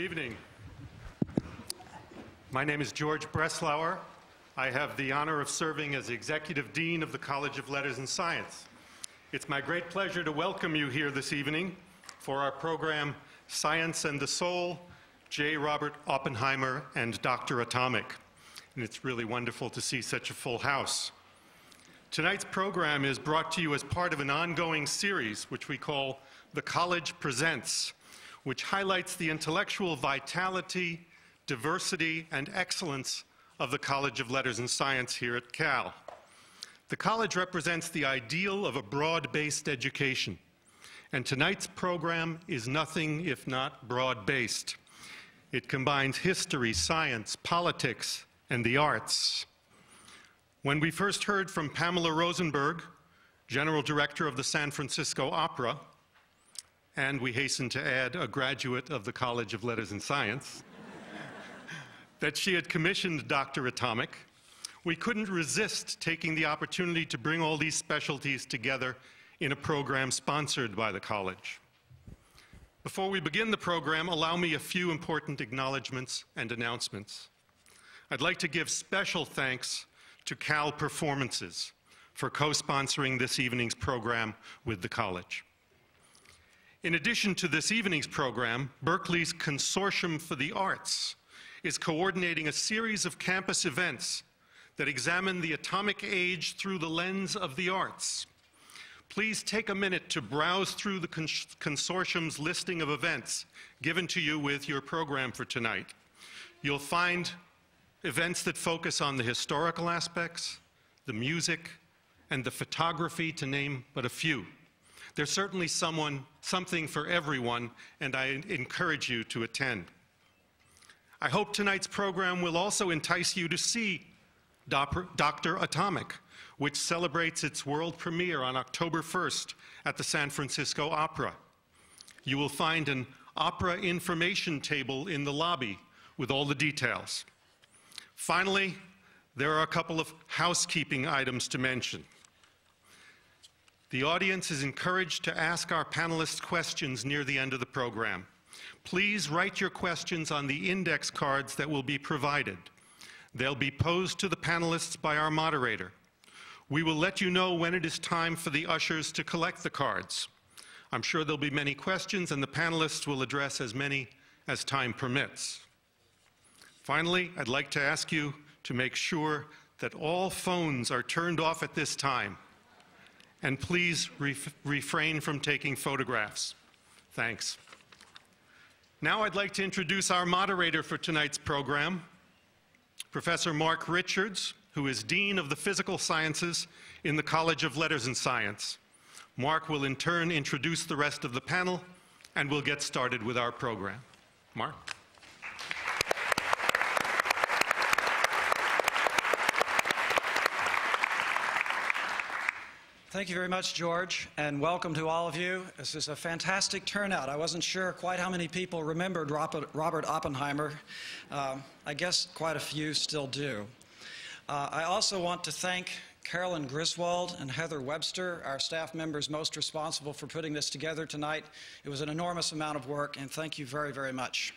evening. My name is George Breslauer. I have the honor of serving as Executive Dean of the College of Letters and Science. It's my great pleasure to welcome you here this evening for our program, Science and the Soul, J. Robert Oppenheimer and Dr. Atomic. And it's really wonderful to see such a full house. Tonight's program is brought to you as part of an ongoing series which we call The College Presents, which highlights the intellectual vitality, diversity, and excellence of the College of Letters and Science here at Cal. The college represents the ideal of a broad-based education, and tonight's program is nothing if not broad-based. It combines history, science, politics, and the arts. When we first heard from Pamela Rosenberg, General Director of the San Francisco Opera, and we hasten to add a graduate of the College of Letters and Science, that she had commissioned Dr. Atomic, we couldn't resist taking the opportunity to bring all these specialties together in a program sponsored by the college. Before we begin the program, allow me a few important acknowledgments and announcements. I'd like to give special thanks to Cal Performances for co-sponsoring this evening's program with the college. In addition to this evening's program, Berkeley's Consortium for the Arts is coordinating a series of campus events that examine the atomic age through the lens of the arts. Please take a minute to browse through the consortium's listing of events given to you with your program for tonight. You'll find events that focus on the historical aspects, the music, and the photography, to name but a few. There's certainly something for everyone, and I encourage you to attend. I hope tonight's program will also entice you to see Dr. Atomic, which celebrates its world premiere on October 1st at the San Francisco Opera. You will find an opera information table in the lobby with all the details. Finally, there are a couple of housekeeping items to mention. The audience is encouraged to ask our panelists questions near the end of the program. Please write your questions on the index cards that will be provided. They'll be posed to the panelists by our moderator. We will let you know when it is time for the ushers to collect the cards. I'm sure there'll be many questions, and the panelists will address as many as time permits. Finally, I'd like to ask you to make sure that all phones are turned off at this time. And please refrain from taking photographs. Thanks. Now I'd like to introduce our moderator for tonight's program, Professor Mark Richards, who is Dean of the Physical Sciences in the College of Letters and Science. Mark will in turn introduce the rest of the panel, and we'll get started with our program. Mark? Thank you very much, George, and welcome to all of you. This is a fantastic turnout. I wasn't sure quite how many people remembered Robert Oppenheimer. I guess quite a few still do. I also want to thank Carolyn Griswold and Heather Webster, our staff members most responsible for putting this together tonight. It was an enormous amount of work, and thank you very, very much.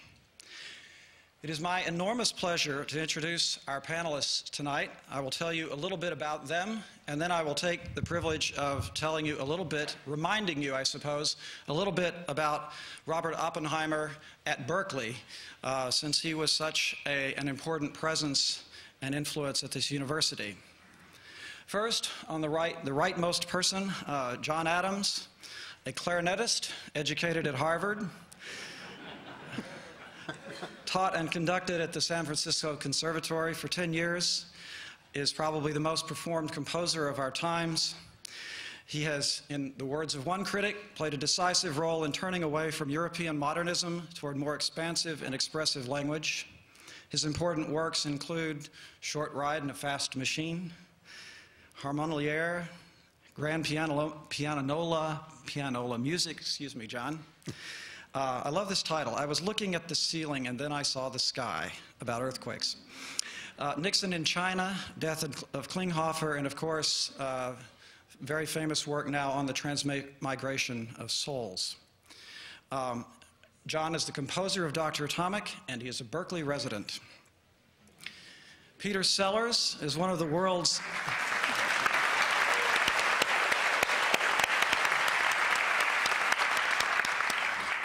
It is my enormous pleasure to introduce our panelists tonight. I will tell you a little bit about them, and then I will take the privilege of telling you a little bit, reminding you, I suppose, a little bit about Robert Oppenheimer at Berkeley, since he was such an important presence and influence at this university. First, on the right, the rightmost person, John Adams, a clarinetist, educated at Harvard, taught and conducted at the San Francisco Conservatory for 10 years, is probably the most performed composer of our times. He has, in the words of one critic, played a decisive role in turning away from European modernism toward more expansive and expressive language. His important works include Short Ride in a Fast Machine, Harmonière, Grand Pianola Music, excuse me, John. I love this title. I was looking at the ceiling and then I saw the sky, about earthquakes. Nixon in China, Death of Klinghoffer, and of course, very famous work now on the transmigration of souls. John is the composer of Dr. Atomic, and he is a Berkeley resident. Peter Sellers is one of the world's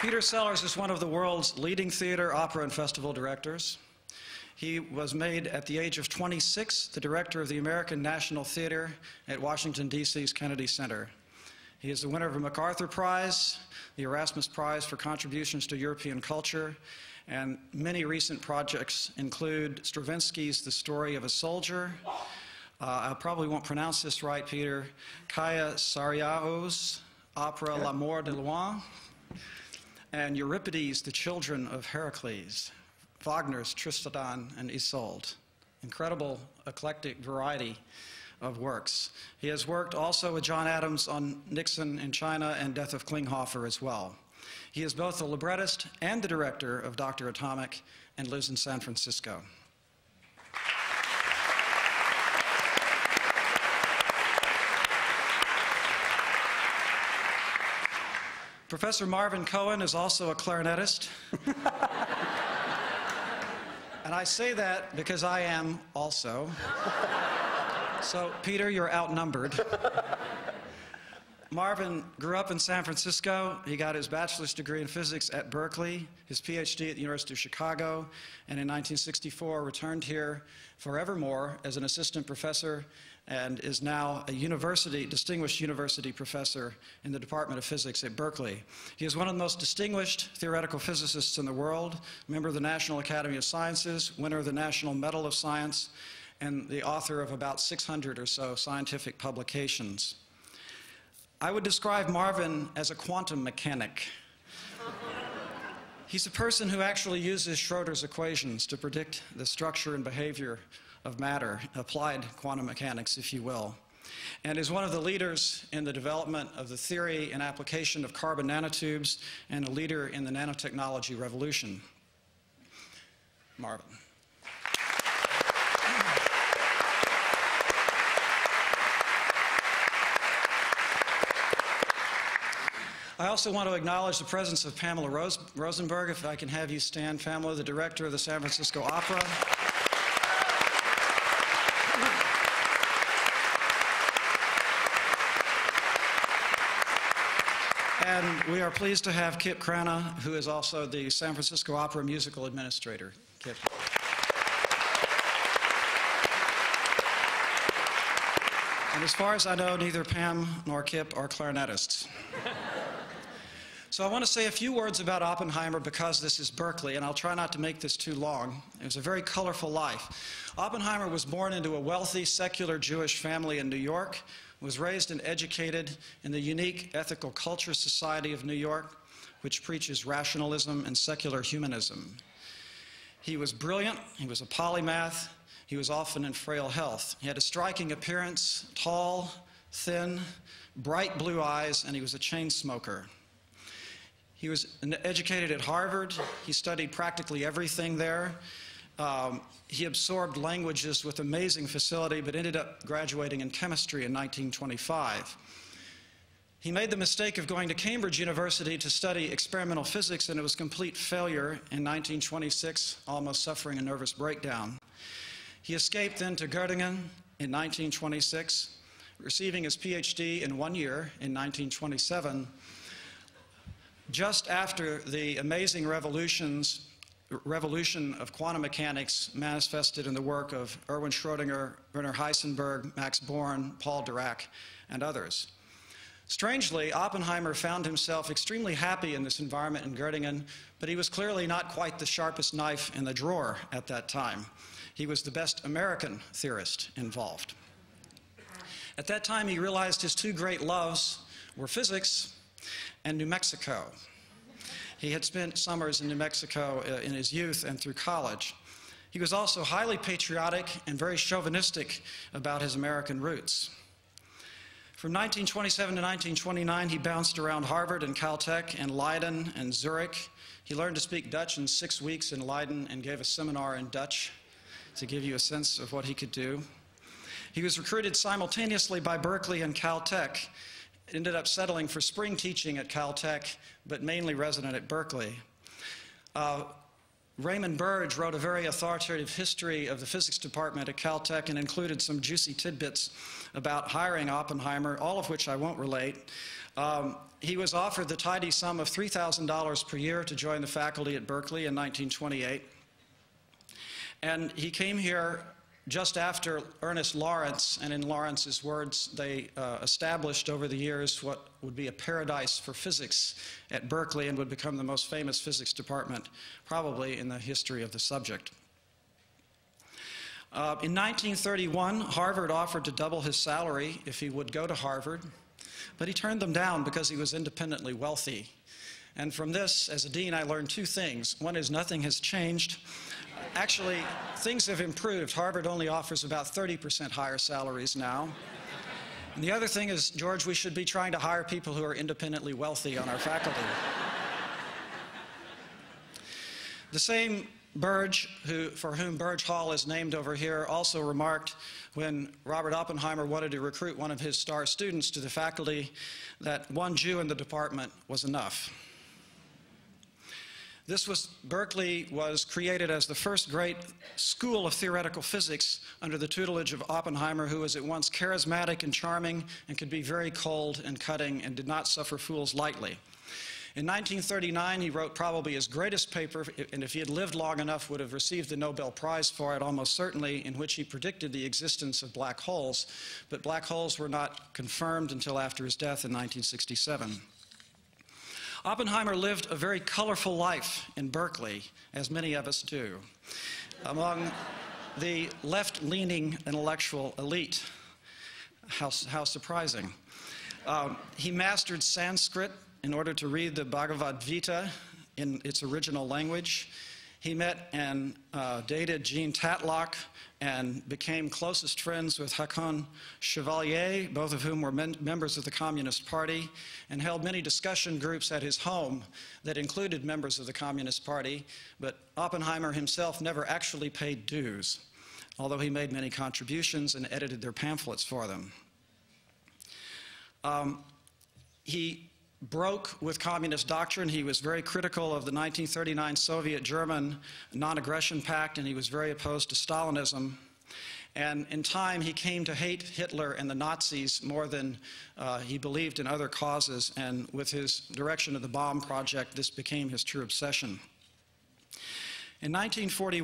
Peter Sellers is one of the world's leading theater, opera, and festival directors. He was made at the age of 26 the director of the American National Theater at Washington, D.C.'s Kennedy Center. He is the winner of a MacArthur Prize, the Erasmus Prize for contributions to European culture, and many recent projects include Stravinsky's The Story of a Soldier. I probably won't pronounce this right, Peter. Kaya Sariao's opera L'Amour de Loin, and Euripides' The Children of Heracles, Wagner's Tristan and Isolde. Incredible eclectic variety of works. He has worked also with John Adams on Nixon in China and Death of Klinghoffer as well. He is both the librettist and the director of Dr. Atomic and lives in San Francisco. Professor Marvin Cohen is also a clarinetist. And I say that because I am also. So, Peter, you're outnumbered. Marvin grew up in San Francisco. He got his bachelor's degree in physics at Berkeley, his PhD at the University of Chicago, and in 1964 returned here forevermore as an assistant professor and is now a distinguished university professor in the Department of Physics at Berkeley. He is one of the most distinguished theoretical physicists in the world, member of the National Academy of Sciences, winner of the National Medal of Science, and the author of about 600 or so scientific publications. I would describe Marvin as a quantum mechanic. He's a person who actually uses Schrodinger's equations to predict the structure and behavior of matter, applied quantum mechanics, if you will, and is one of the leaders in the development of the theory and application of carbon nanotubes and a leader in the nanotechnology revolution. Marvin. I also want to acknowledge the presence of Pamela Rosenberg, if I can have you stand. Pamela, the director of the San Francisco Opera. And we are pleased to have Kip Crana, who is also the San Francisco Opera musical administrator. Kip. And as far as I know, neither Pam nor Kip are clarinetists. So I want to say a few words about Oppenheimer because this is Berkeley, and I'll try not to make this too long. It was a very colorful life. Oppenheimer was born into a wealthy, secular Jewish family in New York, was raised and educated in the unique Ethical Culture Society of New York, which preaches rationalism and secular humanism. He was brilliant, he was a polymath, he was often in frail health. He had a striking appearance, tall, thin, bright blue eyes, and he was a chain smoker. He was educated at Harvard. He studied practically everything there. He absorbed languages with amazing facility, but ended up graduating in chemistry in 1925. He made the mistake of going to Cambridge University to study experimental physics, and it was a complete failure in 1926, almost suffering a nervous breakdown. He escaped then to Göttingen in 1926, receiving his PhD in 1 year in 1927, just after the amazing revolution of quantum mechanics manifested in the work of Erwin Schrödinger, Werner Heisenberg, Max Born, Paul Dirac, and others. Strangely, Oppenheimer found himself extremely happy in this environment in Göttingen, but he was clearly not quite the sharpest knife in the drawer at that time. He was the best American theorist involved. At that time, he realized his two great loves were physics and New Mexico. He had spent summers in New Mexico in his youth and through college. He was also highly patriotic and very chauvinistic about his American roots. From 1927 to 1929, he bounced around Harvard and Caltech and Leiden and Zurich. He learned to speak Dutch in 6 weeks in Leiden and gave a seminar in Dutch to give you a sense of what he could do. He was recruited simultaneously by Berkeley and Caltech, ended up settling for spring teaching at Caltech, but mainly resident at Berkeley. Raymond Burge wrote a very authoritative history of the physics department at Caltech and included some juicy tidbits about hiring Oppenheimer, all of which I won't relate. He was offered the tidy sum of $3,000 per year to join the faculty at Berkeley in 1928. And he came here just after Ernest Lawrence, and in Lawrence's words, they established over the years what would be a paradise for physics at Berkeley and would become the most famous physics department probably in the history of the subject. In 1931, Harvard offered to double his salary if he would go to Harvard, but he turned them down because he was independently wealthy. And from this, as a dean, I learned two things. One is nothing has changed. Actually, things have improved. Harvard only offers about 30% higher salaries now. And the other thing is, George, we should be trying to hire people who are independently wealthy on our faculty. The same Burge, for whom Burge Hall is named over here, also remarked when Robert Oppenheimer wanted to recruit one of his star students to the faculty that one Jew in the department was enough. Berkeley was created as the first great school of theoretical physics under the tutelage of Oppenheimer, who was at once charismatic and charming and could be very cold and cutting and did not suffer fools lightly. In 1939, he wrote probably his greatest paper, and if he had lived long enough, would have received the Nobel Prize for it, almost certainly, in which he predicted the existence of black holes. But black holes were not confirmed until after his death in 1967. Oppenheimer lived a very colorful life in Berkeley, as many of us do, among the left-leaning intellectual elite. How surprising. He mastered Sanskrit in order to read the Bhagavad Gita in its original language. He met and dated Jean Tatlock and became closest friends with Hakon Chevalier, both of whom were members of the Communist Party, and held many discussion groups at his home that included members of the Communist Party, but Oppenheimer himself never actually paid dues, although he made many contributions and edited their pamphlets for them. He broke with communist doctrine. He was very critical of the 1939 Soviet-German non-aggression pact, and he was very opposed to Stalinism. And in time, he came to hate Hitler and the Nazis more than he believed in other causes, and with his direction of the bomb project, this became his true obsession. In 1940,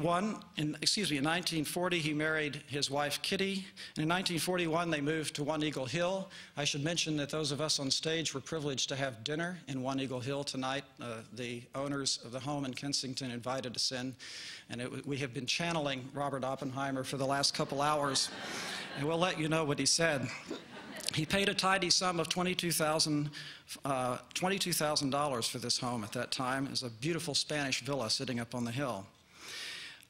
he married his wife, Kitty. And in 1941, they moved to One Eagle Hill. I should mention that those of us on stage were privileged to have dinner in One Eagle Hill tonight. The owners of the home in Kensington invited us in, and we have been channeling Robert Oppenheimer for the last couple hours, and we'll let you know what he said. He paid a tidy sum of $22,000 for this home at that time. It was a beautiful Spanish villa sitting up on the hill.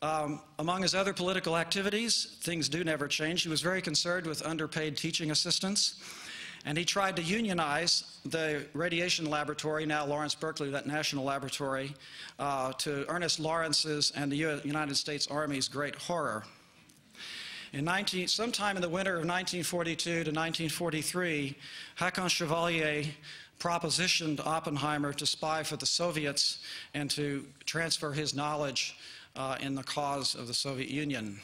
Among his other political activities, things do never change. He was very concerned with underpaid teaching assistants, and he tried to unionize the radiation laboratory, now Lawrence Berkeley, that national laboratory, to Ernest Lawrence's and the United States Army's great horror. Sometime in the winter of 1942 to 1943, Hakon Chevalier propositioned Oppenheimer to spy for the Soviets and to transfer his knowledge in the cause of the Soviet Union.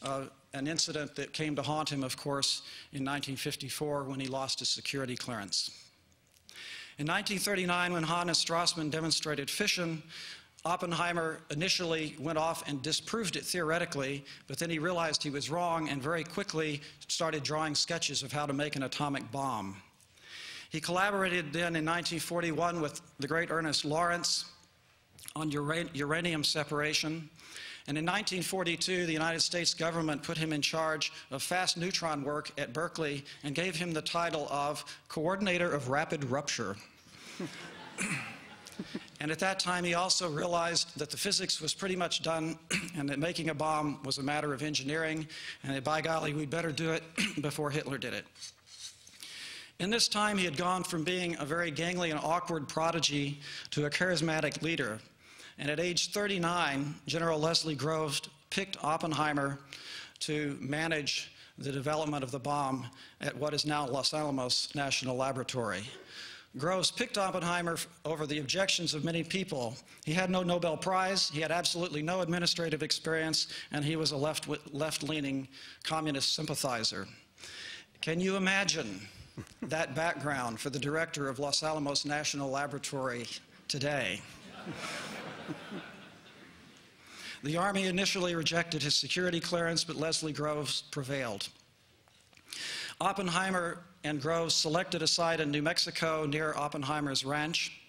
An incident that came to haunt him, of course, in 1954 when he lost his security clearance. In 1939, when Hahn and Strassmann demonstrated fission, Oppenheimer initially went off and disproved it theoretically, but then he realized he was wrong and very quickly started drawing sketches of how to make an atomic bomb. He collaborated then in 1941 with the great Ernest Lawrence on uranium separation. And in 1942, the United States government put him in charge of fast neutron work at Berkeley and gave him the title of Coordinator of Rapid Rupture. And at that time, he also realized that the physics was pretty much done and that making a bomb was a matter of engineering, and that, by golly, we'd better do it before Hitler did it. In this time, he had gone from being a very gangly and awkward prodigy to a charismatic leader. And at age 39, General Leslie Groves picked Oppenheimer to manage the development of the bomb at what is now Los Alamos National Laboratory. Groves picked Oppenheimer over the objections of many people. He had no Nobel Prize, he had absolutely no administrative experience, and he was a left-leaning communist sympathizer. Can you imagine that background for the director of Los Alamos National Laboratory today? The Army initially rejected his security clearance, but Leslie Groves prevailed. Oppenheimer and Groves selected a site in New Mexico near Oppenheimer's ranch,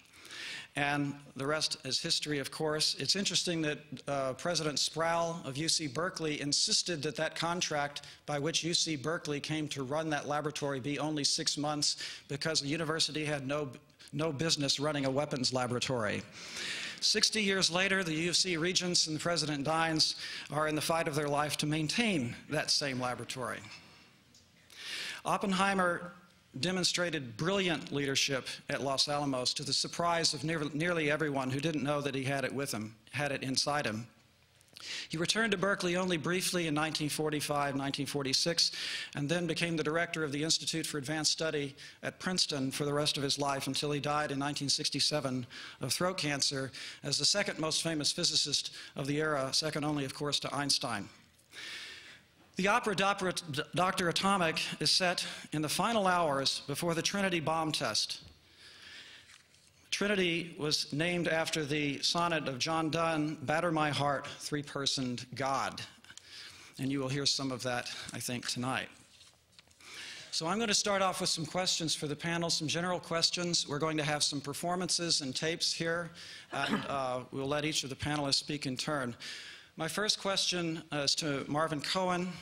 and the rest is history, of course. It's interesting that President Sproul of UC Berkeley insisted that that contract by which UC Berkeley came to run that laboratory be only 6 months because the university had no business running a weapons laboratory. 60 years later, the UC regents and President Dines are in the fight of their life to maintain that same laboratory. Oppenheimer demonstrated brilliant leadership at Los Alamos to the surprise of nearly everyone who didn't know that he had it with him, had it inside him. He returned to Berkeley only briefly in 1945, 1946, and then became the director of the Institute for Advanced Study at Princeton for the rest of his life until he died in 1967 of throat cancer as the second most famous physicist of the era, second only, of course, to Einstein. The opera Dr. Atomic is set in the final hours before the Trinity bomb test. Trinity was named after the sonnet of John Donne, "Batter my heart, three-personed God." And you will hear some of that, I think, tonight. So I'm going to start off with some questions for the panel, some general questions. We're going to have some performances and tapes here, and we'll let each of the panelists speak in turn. My first question is to Marvin Cohen.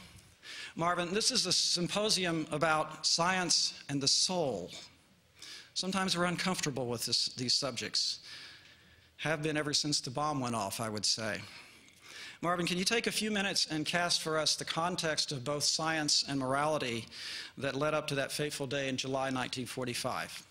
Marvin, this is a symposium about science and the soul. Sometimes we're uncomfortable with these subjects. Have been ever since the bomb went off, I would say. Marvin, can you take a few minutes and cast for us the context of both science and morality that led up to that fateful day in July 1945?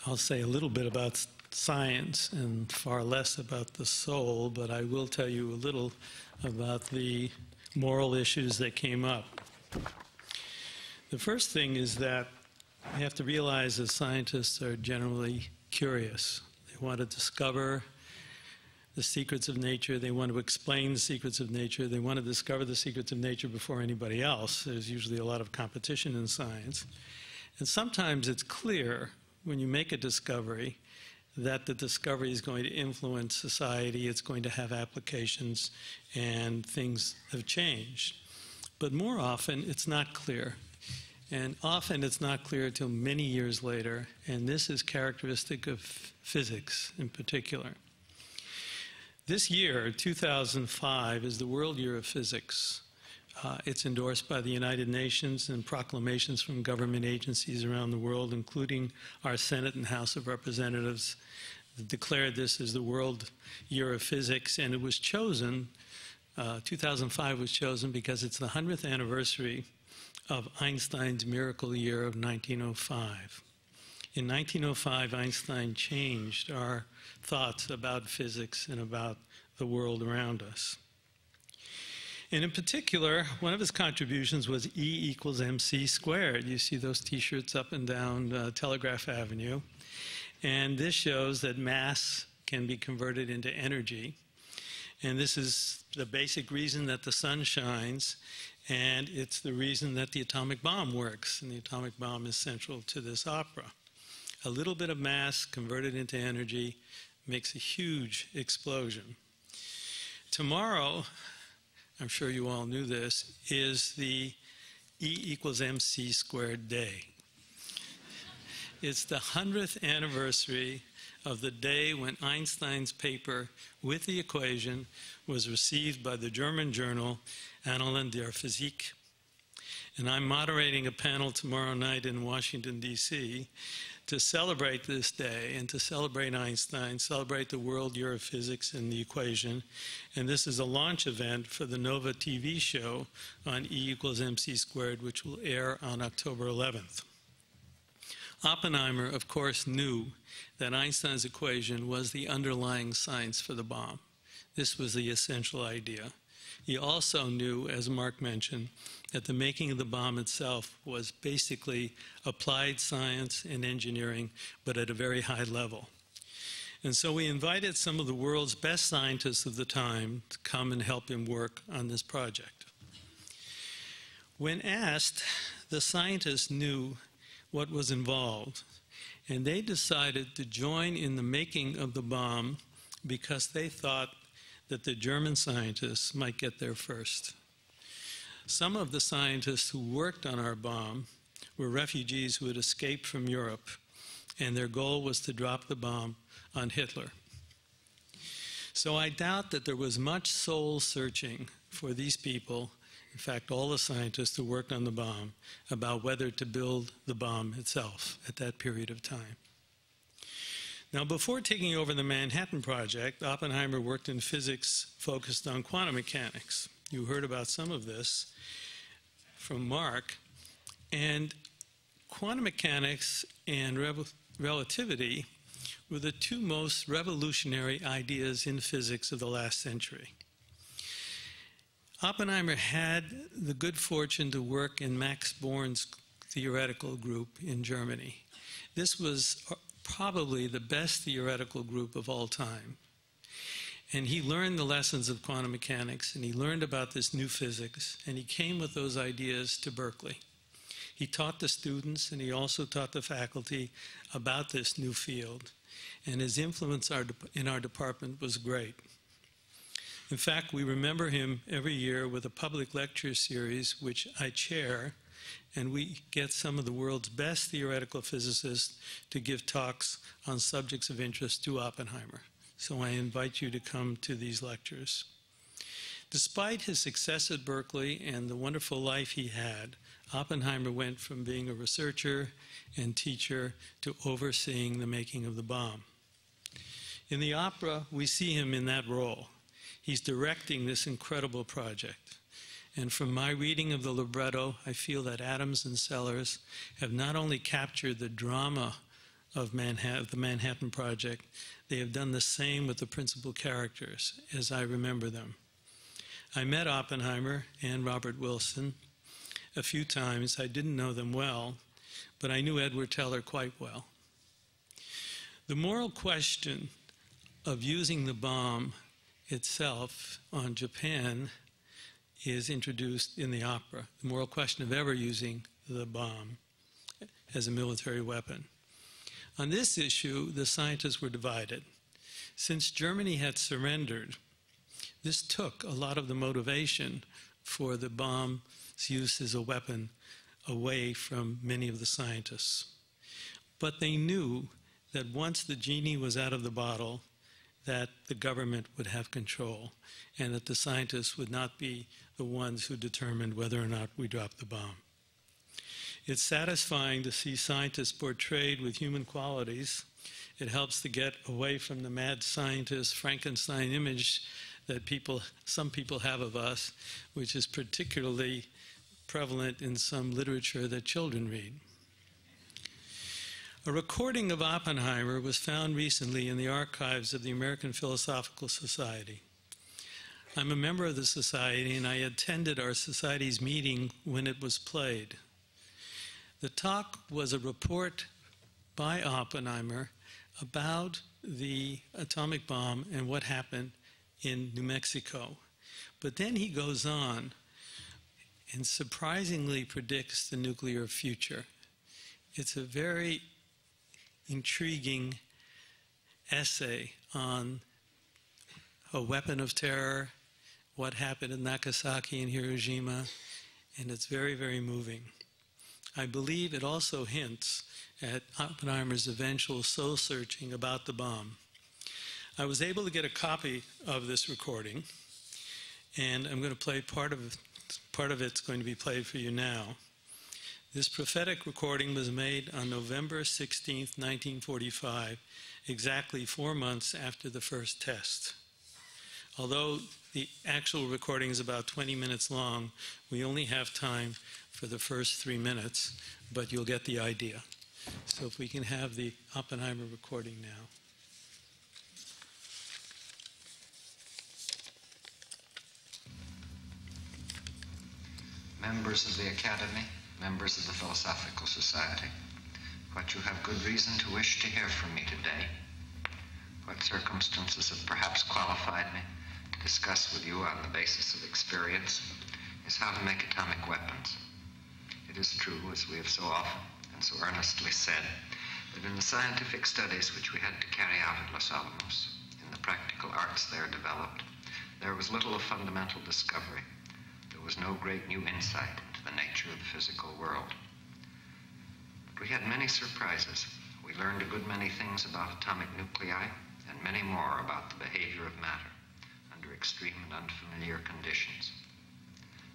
I'll say a little bit about science and far less about the soul, but I will tell you a little about the moral issues that came up. The first thing is that we have to realize that scientists are generally curious. They want to discover the secrets of nature. They want to explain the secrets of nature. They want to discover the secrets of nature before anybody else. There's usually a lot of competition in science. And sometimes it's clear when you make a discovery that the discovery is going to influence society, it's going to have applications, and things have changed. But more often, it's not clear. And often it's not clear until many years later, and this is characteristic of physics in particular. This year, 2005, is the World Year of Physics. It's endorsed by the United Nations and proclamations from government agencies around the world, including our Senate and House of Representatives, declared this as the World Year of Physics, and it was chosen, 2005 was chosen because it's the 100th anniversary of Einstein's miracle year of 1905. In 1905, Einstein changed our thoughts about physics and about the world around us. And in particular, one of his contributions was E equals mc squared. You see those T-shirts up and down Telegraph Avenue. And this shows that mass can be converted into energy. And this is the basic reason that the sun shines, and it's the reason that the atomic bomb works. And the atomic bomb is central to this opera. A little bit of mass converted into energy makes a huge explosion. Tomorrow, I'm sure you all knew this, is the E equals mc squared day. It's the 100th anniversary of the day when Einstein's paper with the equation was received by the German journal Annalen der Physik. And I'm moderating a panel tomorrow night in Washington, D.C. to celebrate this day and to celebrate Einstein, celebrate the World Year of Physics and the equation. And this is a launch event for the NOVA TV show on E equals mc squared, which will air on October 11th. Oppenheimer, of course, knew that Einstein's equation was the underlying science for the bomb. This was the essential idea. He also knew, as Mark mentioned, that the making of the bomb itself was basically applied science and engineering, but at a very high level. And so we invited some of the world's best scientists of the time to come and help him work on this project. When asked, the scientists knew what was involved, and they decided to join in the making of the bomb because they thought that the German scientists might get there first. Some of the scientists who worked on our bomb were refugees who had escaped from Europe, and their goal was to drop the bomb on Hitler. So I doubt that there was much soul searching for these people, in fact, all the scientists who worked on the bomb, about whether to build the bomb itself at that period of time. Now, before taking over the Manhattan Project, Oppenheimer worked in physics focused on quantum mechanics. You heard about some of this from Mark. And quantum mechanics and relativity were the two most revolutionary ideas in physics of the last century. Oppenheimer had the good fortune to work in Max Born's theoretical group in Germany. This was probably the best theoretical group of all time. And he learned the lessons of quantum mechanics, and he learned about this new physics, and he came with those ideas to Berkeley. He taught the students, and he also taught the faculty about this new field. And his influence in our department was great. In fact, we remember him every year with a public lecture series, which I chair, and we get some of the world's best theoretical physicists to give talks on subjects of interest to Oppenheimer. So I invite you to come to these lectures. Despite his success at Berkeley and the wonderful life he had, Oppenheimer went from being a researcher and teacher to overseeing the making of the bomb. In the opera, we see him in that role. He's directing this incredible project. And from my reading of the libretto, I feel that Adams and Sellers have not only captured the drama of the Manhattan Project, they have done the same with the principal characters, as I remember them. I met Oppenheimer and Robert Wilson a few times. I didn't know them well, but I knew Edward Teller quite well. The moral question of using the bomb itself on Japan is introduced in the opera, the moral question of ever using the bomb as a military weapon. On this issue, the scientists were divided. Since Germany had surrendered, this took a lot of the motivation for the bomb's use as a weapon away from many of the scientists. But they knew that once the genie was out of the bottle, that the government would have control, and that the scientists would not be the ones who determined whether or not we dropped the bomb. It's satisfying to see scientists portrayed with human qualities. It helps to get away from the mad scientist Frankenstein image that some people have of us, which is particularly prevalent in some literature that children read. A recording of Oppenheimer was found recently in the archives of the American Philosophical Society. I'm a member of the society, and I attended our society's meeting when it was played. The talk was a report by Oppenheimer about the atomic bomb and what happened in New Mexico. But then he goes on and surprisingly predicts the nuclear future. It's a very intriguing essay on a weapon of terror, what happened in Nagasaki and Hiroshima, and it's very, very moving. I believe it also hints at Oppenheimer's eventual soul-searching about the bomb. I was able to get a copy of this recording, and I'm going to play part of it's going to be played for you now. This prophetic recording was made on November 16th, 1945, exactly 4 months after the first test. Although the actual recording is about 20 minutes long, we only have time for the first 3 minutes, but you'll get the idea. So if we can have the Oppenheimer recording now. members of the Academy, members of the Philosophical Society, what you have good reason to wish to hear from me today, what circumstances have perhaps qualified me to discuss with you on the basis of experience, is how to make atomic weapons. It is true, as we have so often and so earnestly said, that in the scientific studies which we had to carry out at Los Alamos, in the practical arts there developed, there was little of fundamental discovery. There was no great new insight into the nature of the physical world. But we had many surprises. We learned a good many things about atomic nuclei and many more about the behavior of matter under extreme and unfamiliar conditions.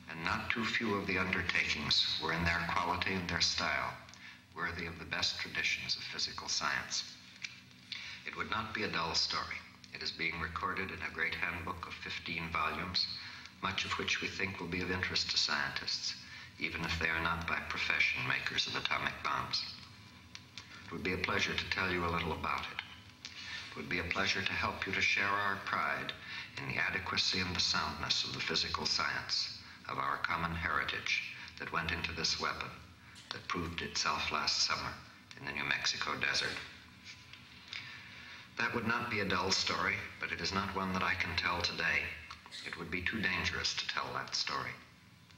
And not too few of the undertakings were in their quality and their style worthy of the best traditions of physical science. It would not be a dull story. It is being recorded in a great handbook of 15 volumes, much of which we think will be of interest to scientists, even if they are not by profession makers of atomic bombs. It would be a pleasure to tell you a little about it. It would be a pleasure to help you to share our pride in the adequacy and the soundness of the physical science of our common heritage that went into this weapon that proved itself last summer in the New Mexico desert. That would not be a dull story, but it is not one that I can tell today. It would be too dangerous to tell that story.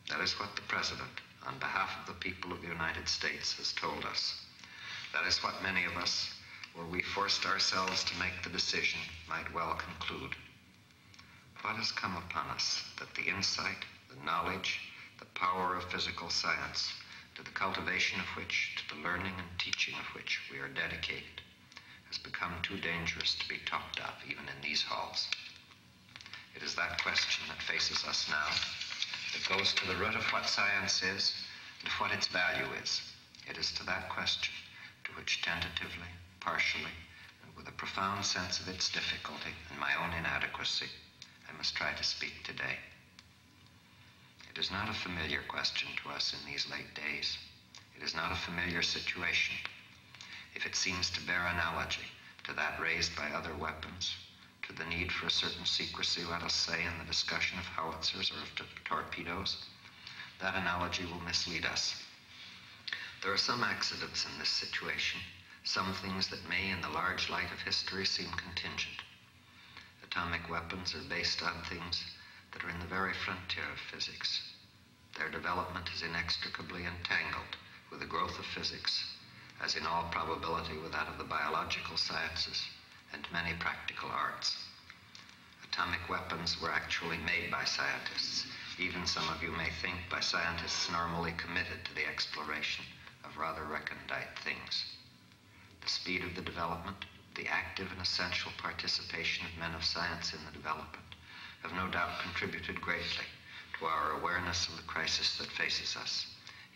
That is what the President, on behalf of the people of the United States, has told us. That is what many of us, were we forced ourselves to make the decision, might well conclude. What has come upon us that the insight, the knowledge, the power of physical science, to the cultivation of which, to the learning and teaching of which we are dedicated, has become too dangerous to be talked of even in these halls. It is that question that faces us now, that goes to the root of what science is and of what its value is. It is to that question to which tentatively, partially, and with a profound sense of its difficulty and my own inadequacy, I must try to speak today. It is not a familiar question to us in these late days. It is not a familiar situation. If it seems to bear analogy to that raised by other weapons, to the need for a certain secrecy, let us say, in the discussion of howitzers or of torpedoes, that analogy will mislead us. There are some accidents in this situation, some things that may, in the large light of history, seem contingent. Atomic weapons are based on things that are in the very frontier of physics. Their development is inextricably entangled with the growth of physics, as in all probability with that of the biological sciences and many practical arts. Atomic weapons were actually made by scientists, even some of you may think by scientists normally committed to the exploration of rather recondite things. The speed of the development, the active and essential participation of men of science in the development, have no doubt contributed greatly to our awareness of the crisis that faces us,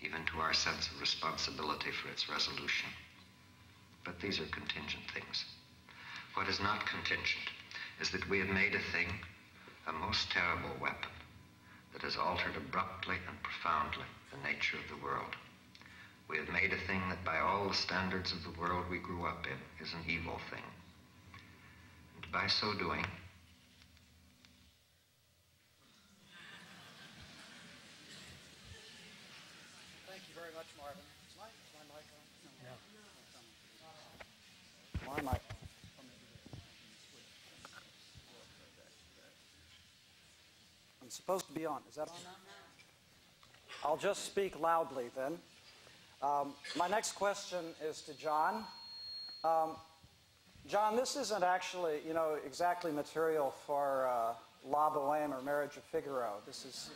even to our sense of responsibility for its resolution. But these are contingent things. What is not contingent is that we have made a thing, a most terrible weapon, that has altered abruptly and profoundly the nature of the world. We have made a thing that by all the standards of the world we grew up in is an evil thing. And by so doing, Thank you very much, Marvin. Is my mic on? No. My mic. I'm supposed to be on. Is that on now? I'll just speak loudly then. My next question is to John. John, this isn't actually, exactly material for La Bohème or Marriage of Figaro. This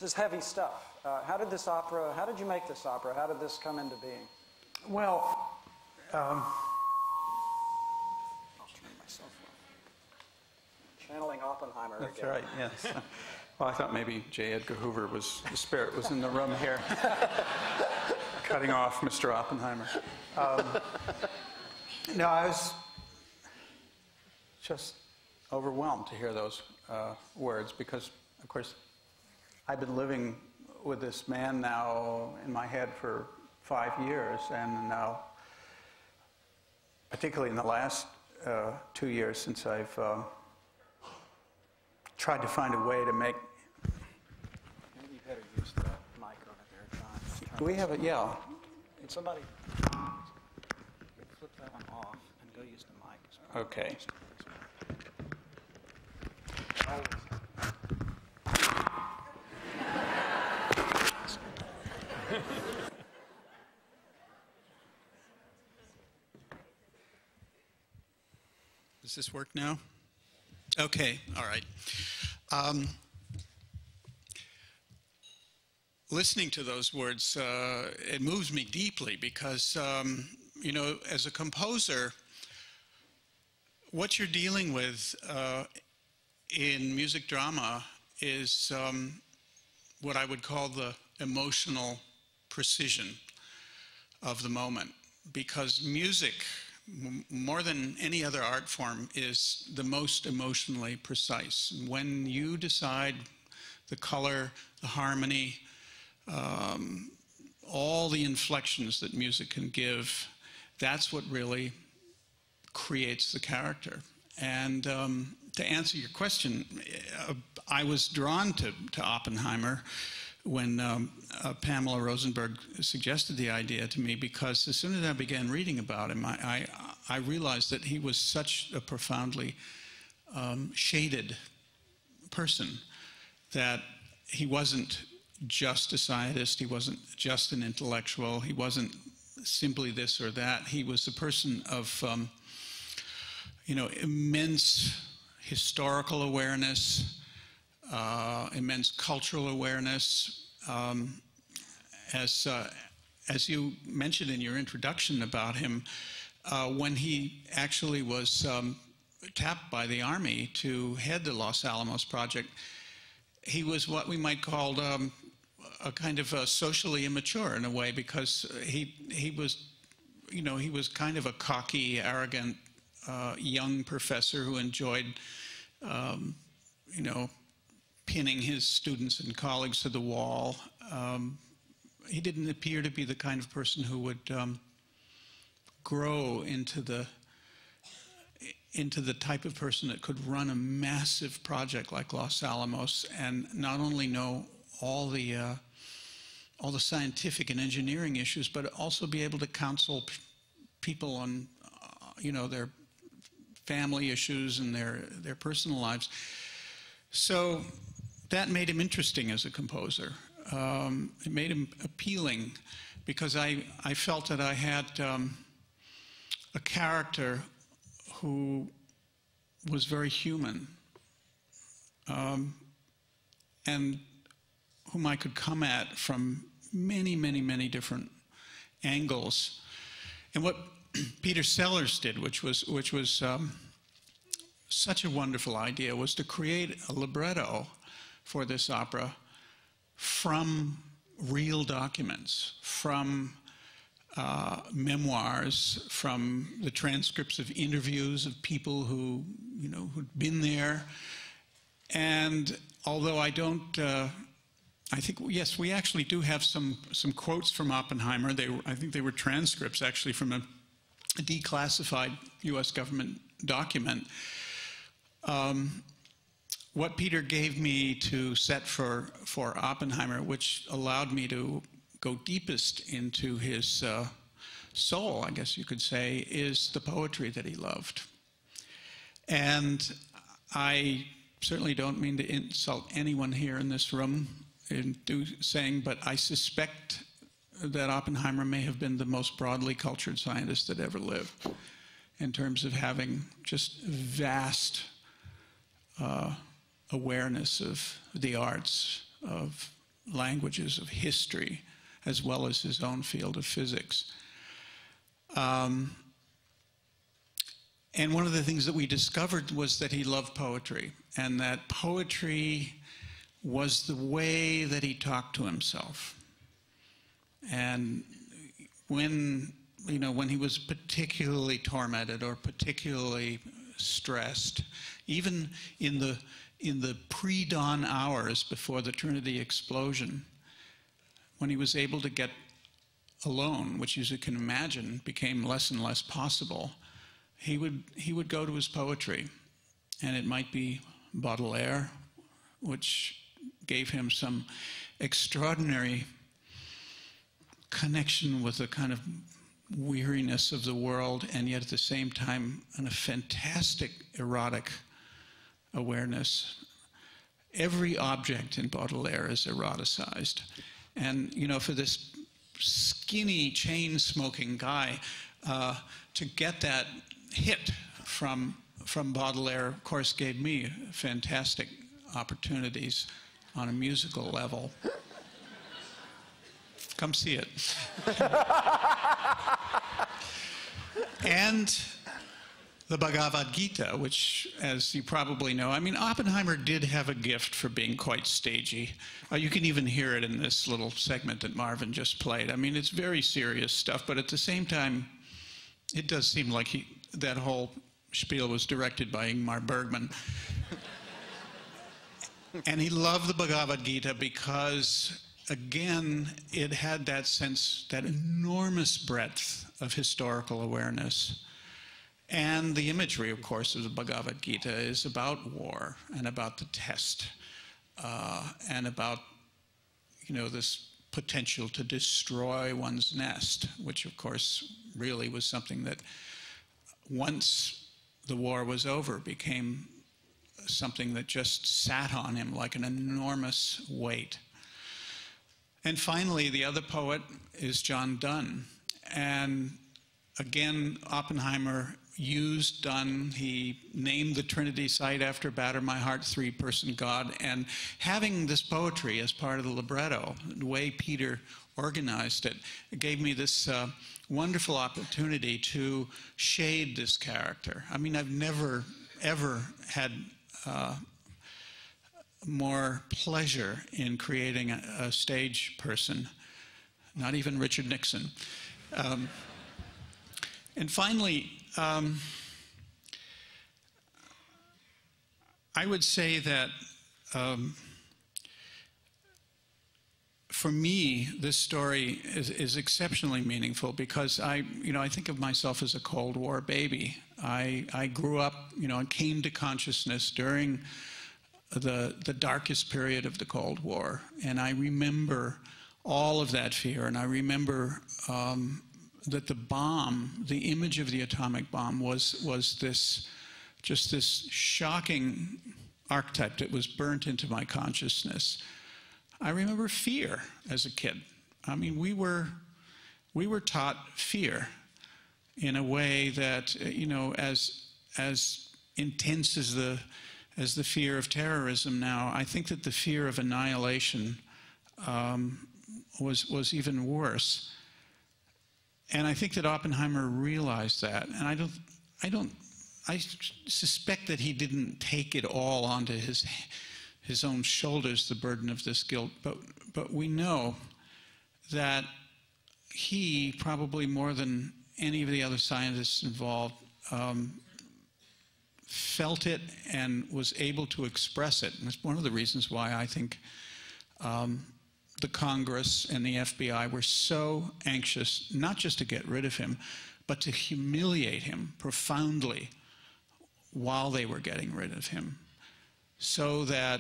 is heavy stuff. How did you make this opera? How did this come into being? Well, I'll turn myself off. Channeling Oppenheimer that's again. right, yes. Well, I thought maybe J. Edgar Hoover the spirit was in the room here, cutting off Mr. Oppenheimer. No, I was just overwhelmed to hear those words because, of course, I've been living with this man now in my head for 5 years, and now, particularly in the last 2 years since I've tried to find a way to make... Maybe you better use the Do we have it? Yeah. Can somebody flip that one off and go use the mic? Okay. Does this work now? Okay, all right. Listening to those words, it moves me deeply because, you know, as a composer, what you're dealing with in music drama is what I would call the emotional precision of the moment, because music, more than any other art form, is the most emotionally precise. When you decide the color, the harmony, all the inflections that music can give, that's what really creates the character. And to answer your question, I was drawn to Oppenheimer when Pamela Rosenberg suggested the idea to me, because as soon as I began reading about him, I realized that he was such a profoundly shaded person, that he wasn't just a scientist, he wasn't just an intellectual, he wasn't simply this or that. He was a person of you know, immense historical awareness, immense cultural awareness. As you mentioned in your introduction about him, when he actually was tapped by the Army to head the Los Alamos Project, he was what we might call a kind of socially immature in a way, because he was, you know, he was kind of a cocky, arrogant young professor who enjoyed, you know, pinning his students and colleagues to the wall. He didn't appear to be the kind of person who would grow into the type of person that could run a massive project like Los Alamos and not only know all the scientific and engineering issues, but also be able to counsel people on, you know, their family issues and their personal lives. So that made him interesting as a composer. It made him appealing, because I felt that I had a character who was very human, and whom I could come at from many, many, many different angles. And what Peter Sellers did, which was such a wonderful idea, was to create a libretto for this opera from real documents, from memoirs, from the transcripts of interviews of people who, you know, who'd been there. And although I don't, I think, yes, we actually do have some quotes from Oppenheimer. I think they were transcripts actually from a declassified US government document. What Peter gave me to set for Oppenheimer, which allowed me to go deepest into his soul, I guess you could say, is the poetry that he loved. And I certainly don't mean to insult anyone here in this room in saying, but I suspect that Oppenheimer may have been the most broadly cultured scientist that ever lived, in terms of having just vast awareness of the arts, of languages, of history, as well as his own field of physics. And one of the things that we discovered was that he loved poetry, and that poetry was the way that he talked to himself. And when, you know, when he was particularly tormented or particularly stressed, even in the pre-dawn hours before the Trinity explosion, when he was able to get alone, which, as you can imagine, became less and less possible, he would go to his poetry. And it might be Baudelaire, which gave him some extraordinary connection with the kind of weariness of the world, and yet at the same time, a fantastic erotic awareness. Every object in Baudelaire is eroticized. And, you know, for this skinny, chain-smoking guy, to get that hit from Baudelaire, of course, gave me fantastic opportunities on a musical level. Come see it. And the Bhagavad Gita, which, as you probably know, I mean, Oppenheimer did have a gift for being quite stagey. You can even hear it in this little segment that Marvin just played. I mean, it's very serious stuff, but at the same time, it does seem like that whole spiel was directed by Ingmar Bergman. And he loved the Bhagavad Gita because, again, it had that sense, that enormous breadth of historical awareness. And the imagery, of course, of the Bhagavad Gita is about war and about the test and about, you know, this potential to destroy one's nest, which, of course, really was something that once the war was over became something that just sat on him like an enormous weight. And finally, the other poet is John Donne. And again, Oppenheimer used Donne. He named the Trinity site after Batter My Heart, three-person God. And having this poetry as part of the libretto, the way Peter organized it, it gave me this wonderful opportunity to shade this character. I mean, I've never, ever had more pleasure in creating a stage person, not even Richard Nixon. And finally, I would say that for me, this story is exceptionally meaningful because I think of myself as a Cold War baby. I grew up, and came to consciousness during the darkest period of the Cold War, and I remember all of that fear, and I remember that the bomb, the image of the atomic bomb, was this shocking archetype that was burnt into my consciousness. I remember fear as a kid. I mean, we were taught fear in a way that, as intense as the fear of terrorism now, I think that the fear of annihilation was even worse. And I think that Oppenheimer realized that. And I suspect that he didn't take it all onto his own shoulders, the burden of this guilt. But we know that he, probably more than any of the other scientists involved, felt it and was able to express it. And that's one of the reasons why I think the Congress and the FBI were so anxious not just to get rid of him, but to humiliate him profoundly while they were getting rid of him, so that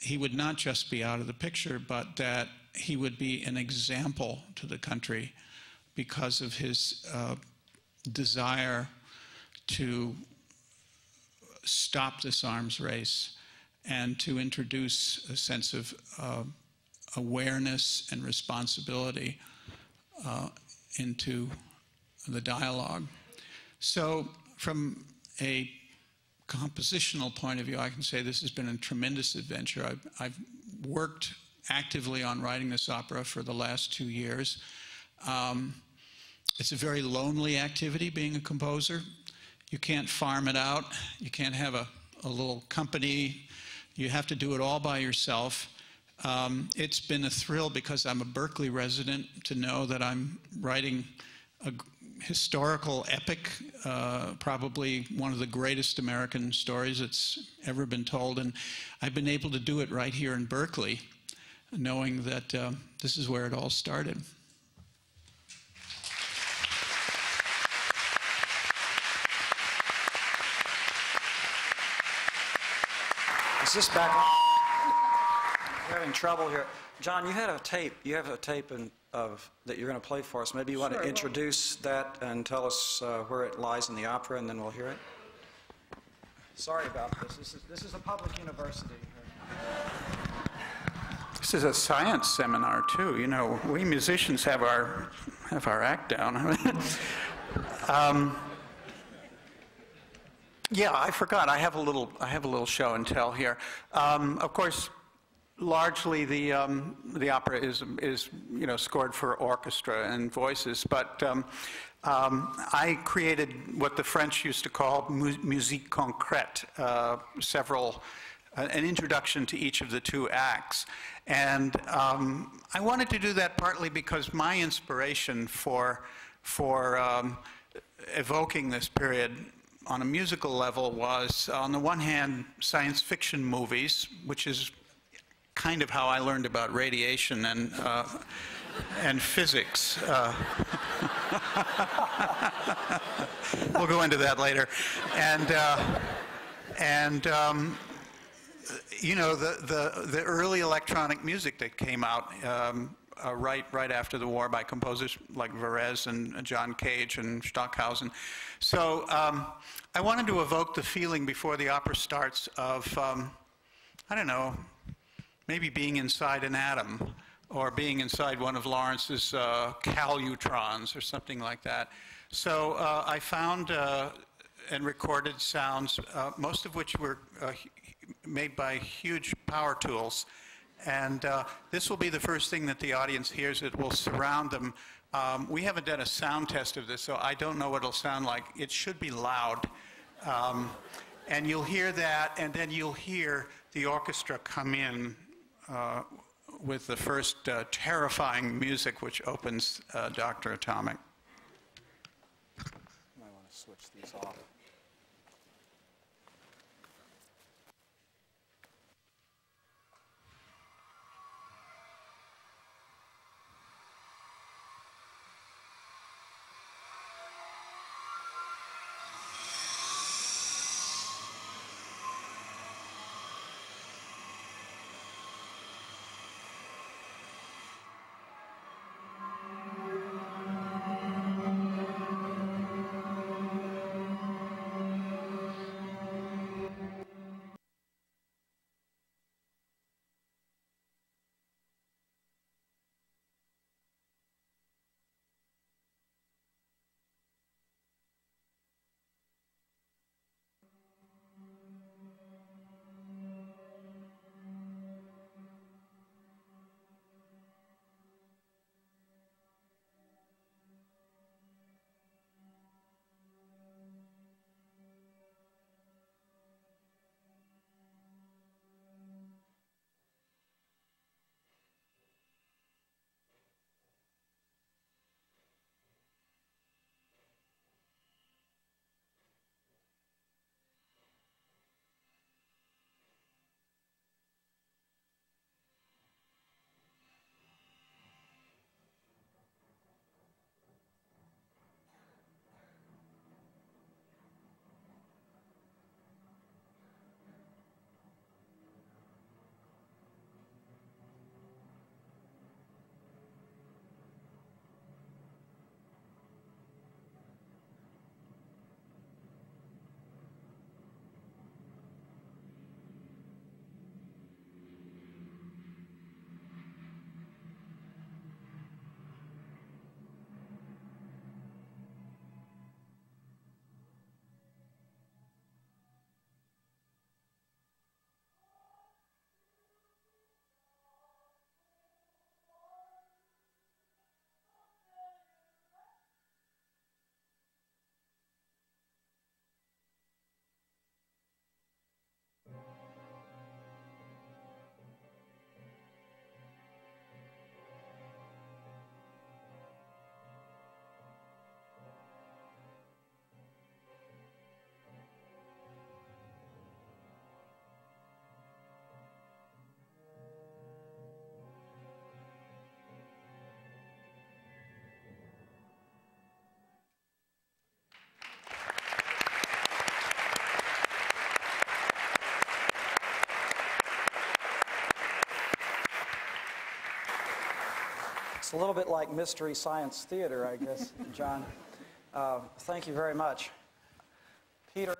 he would not just be out of the picture, but that he would be an example to the country because of his desire to stop this arms race and to introduce a sense of awareness and responsibility into the dialogue. So from a compositional point of view, I can say this has been a tremendous adventure. I've worked actively on writing this opera for the last 2 years. It's a very lonely activity, being a composer. You can't farm it out. You can't have a little company. You have to do it all by yourself. It's been a thrill because I'm a Berkeley resident to know that I'm writing a historical epic, probably one of the greatest American stories that's ever been told. And I've been able to do it right here in Berkeley, knowing that this is where it all started. Is this back on? We're having trouble here. John, you had a tape. You have a tape, and that you're going to play for us. Maybe you want to introduce that and tell us where it lies in the opera, and then we'll hear it. Sorry about this. This is a public university. This is a science seminar too. You know, we musicians have our act down. Yeah, I forgot. I have a little show and tell here. Of course, largely the opera is scored for orchestra and voices, but I created what the French used to call musique concrète, an introduction to each of the two acts. And I wanted to do that partly because my inspiration for evoking this period on a musical level was, on the one hand, science fiction movies, which is kind of how I learned about radiation and physics. We'll go into that later. You know, the early electronic music that came out right after the war by composers like Varese and John Cage and Stockhausen. So I wanted to evoke the feeling before the opera starts of, I don't know, maybe being inside an atom, or being inside one of Lawrence's calutrons or something like that. So I found and recorded sounds, most of which were made by huge power tools. And this will be the first thing that the audience hears. It will surround them. We haven't done a sound test of this, so I don't know what it'll sound like. It should be loud. And you'll hear that, and then you'll hear the orchestra come in with the first terrifying music, which opens Dr. Atomic. You might want to switch these off. It's a little bit like Mystery Science Theater, I guess, John. Thank you very much. Peter,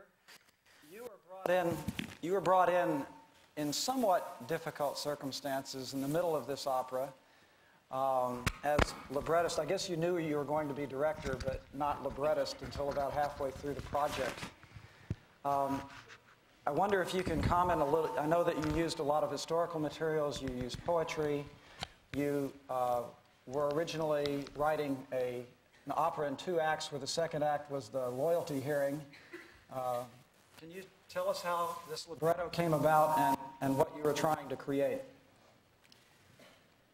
you were brought in somewhat difficult circumstances in the middle of this opera as librettist. I guess you knew you were going to be director, but not librettist until about halfway through the project. I wonder if you can comment a little. I know that you used a lot of historical materials, you used poetry, you were originally writing an opera in 2 acts where the second act was the loyalty hearing. Can you tell us how this libretto came about and what you were trying to create?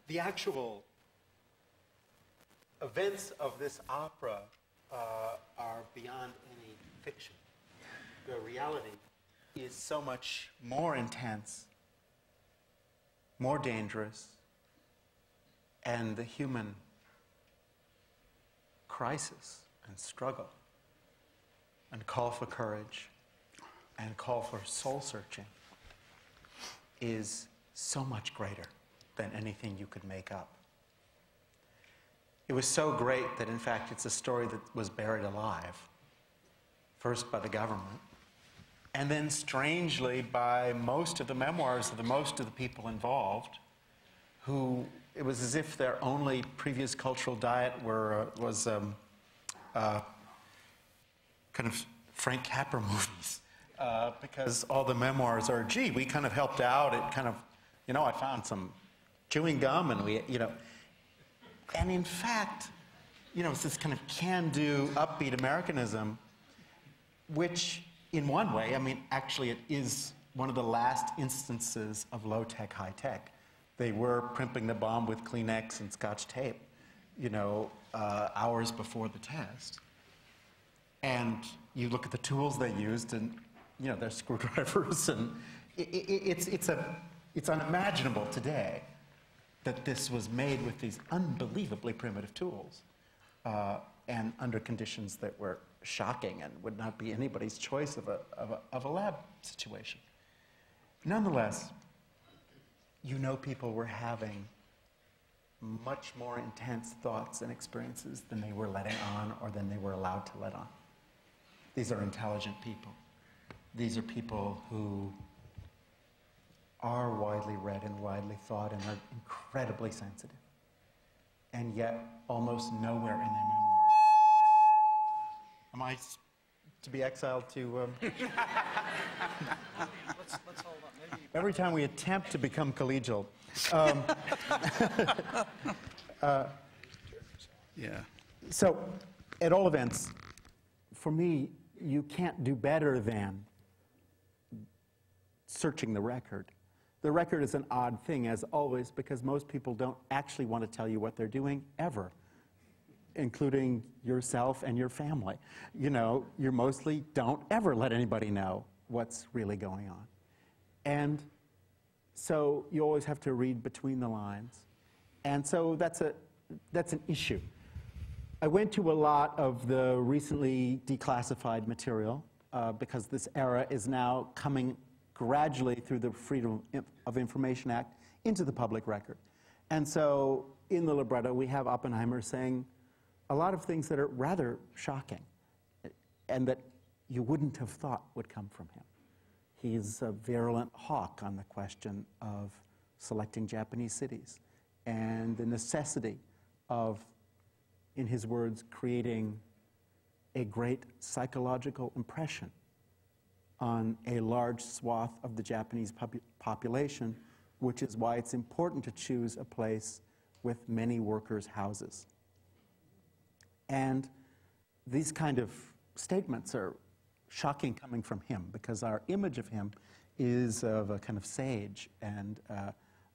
The actual events of this opera are beyond any fiction. The reality is so much more intense, more dangerous, and the human crisis and struggle and call for courage and call for soul searching is so much greater than anything you could make up. It was so great that, in fact, it's a story that was buried alive, first by the government, and then strangely by most of the memoirs of most of the people involved, who it was as if their only previous cultural diet was kind of Frank Capra movies, because all the memoirs are, gee, we kind of helped out. It kind of, I found some chewing gum, and we, and in fact, it's this kind of can-do, upbeat Americanism, which, in one way, actually it is one of the last instances of low-tech, high-tech. They were primping the bomb with Kleenex and Scotch tape, hours before the test. And you look at the tools they used, and, they're screwdrivers, and it's unimaginable today that this was made with these unbelievably primitive tools and under conditions that were shocking and would not be anybody's choice of a lab situation. Nonetheless, people were having much more intense thoughts and experiences than they were letting on or than they were allowed to let on. These are intelligent people. These are people who are widely read and widely thought and are incredibly sensitive, and yet almost nowhere in their memoirs. Am I to be exiled to... Let's hold on. Maybe... Every time we attempt to become collegial. Yeah. So, at all events, for me, you can't do better than searching the record. The record is an odd thing, as always, because most people don't actually want to tell you what they're doing, ever, including yourself and your family. You mostly don't ever let anybody know what's really going on. And so you always have to read between the lines. And so that's an issue. I went to a lot of the recently declassified material because this era is now coming gradually through the Freedom of Information Act into the public record. And so in the libretto, we have Oppenheimer saying a lot of things that are rather shocking and that you wouldn't have thought would come from him. He's a virulent hawk on the question of selecting Japanese cities and the necessity of, in his words, creating a great psychological impression on a large swath of the Japanese population, which is why it's important to choose a place with many workers' houses. And these kind of statements are shocking coming from him, because our image of him is of a kind of sage and a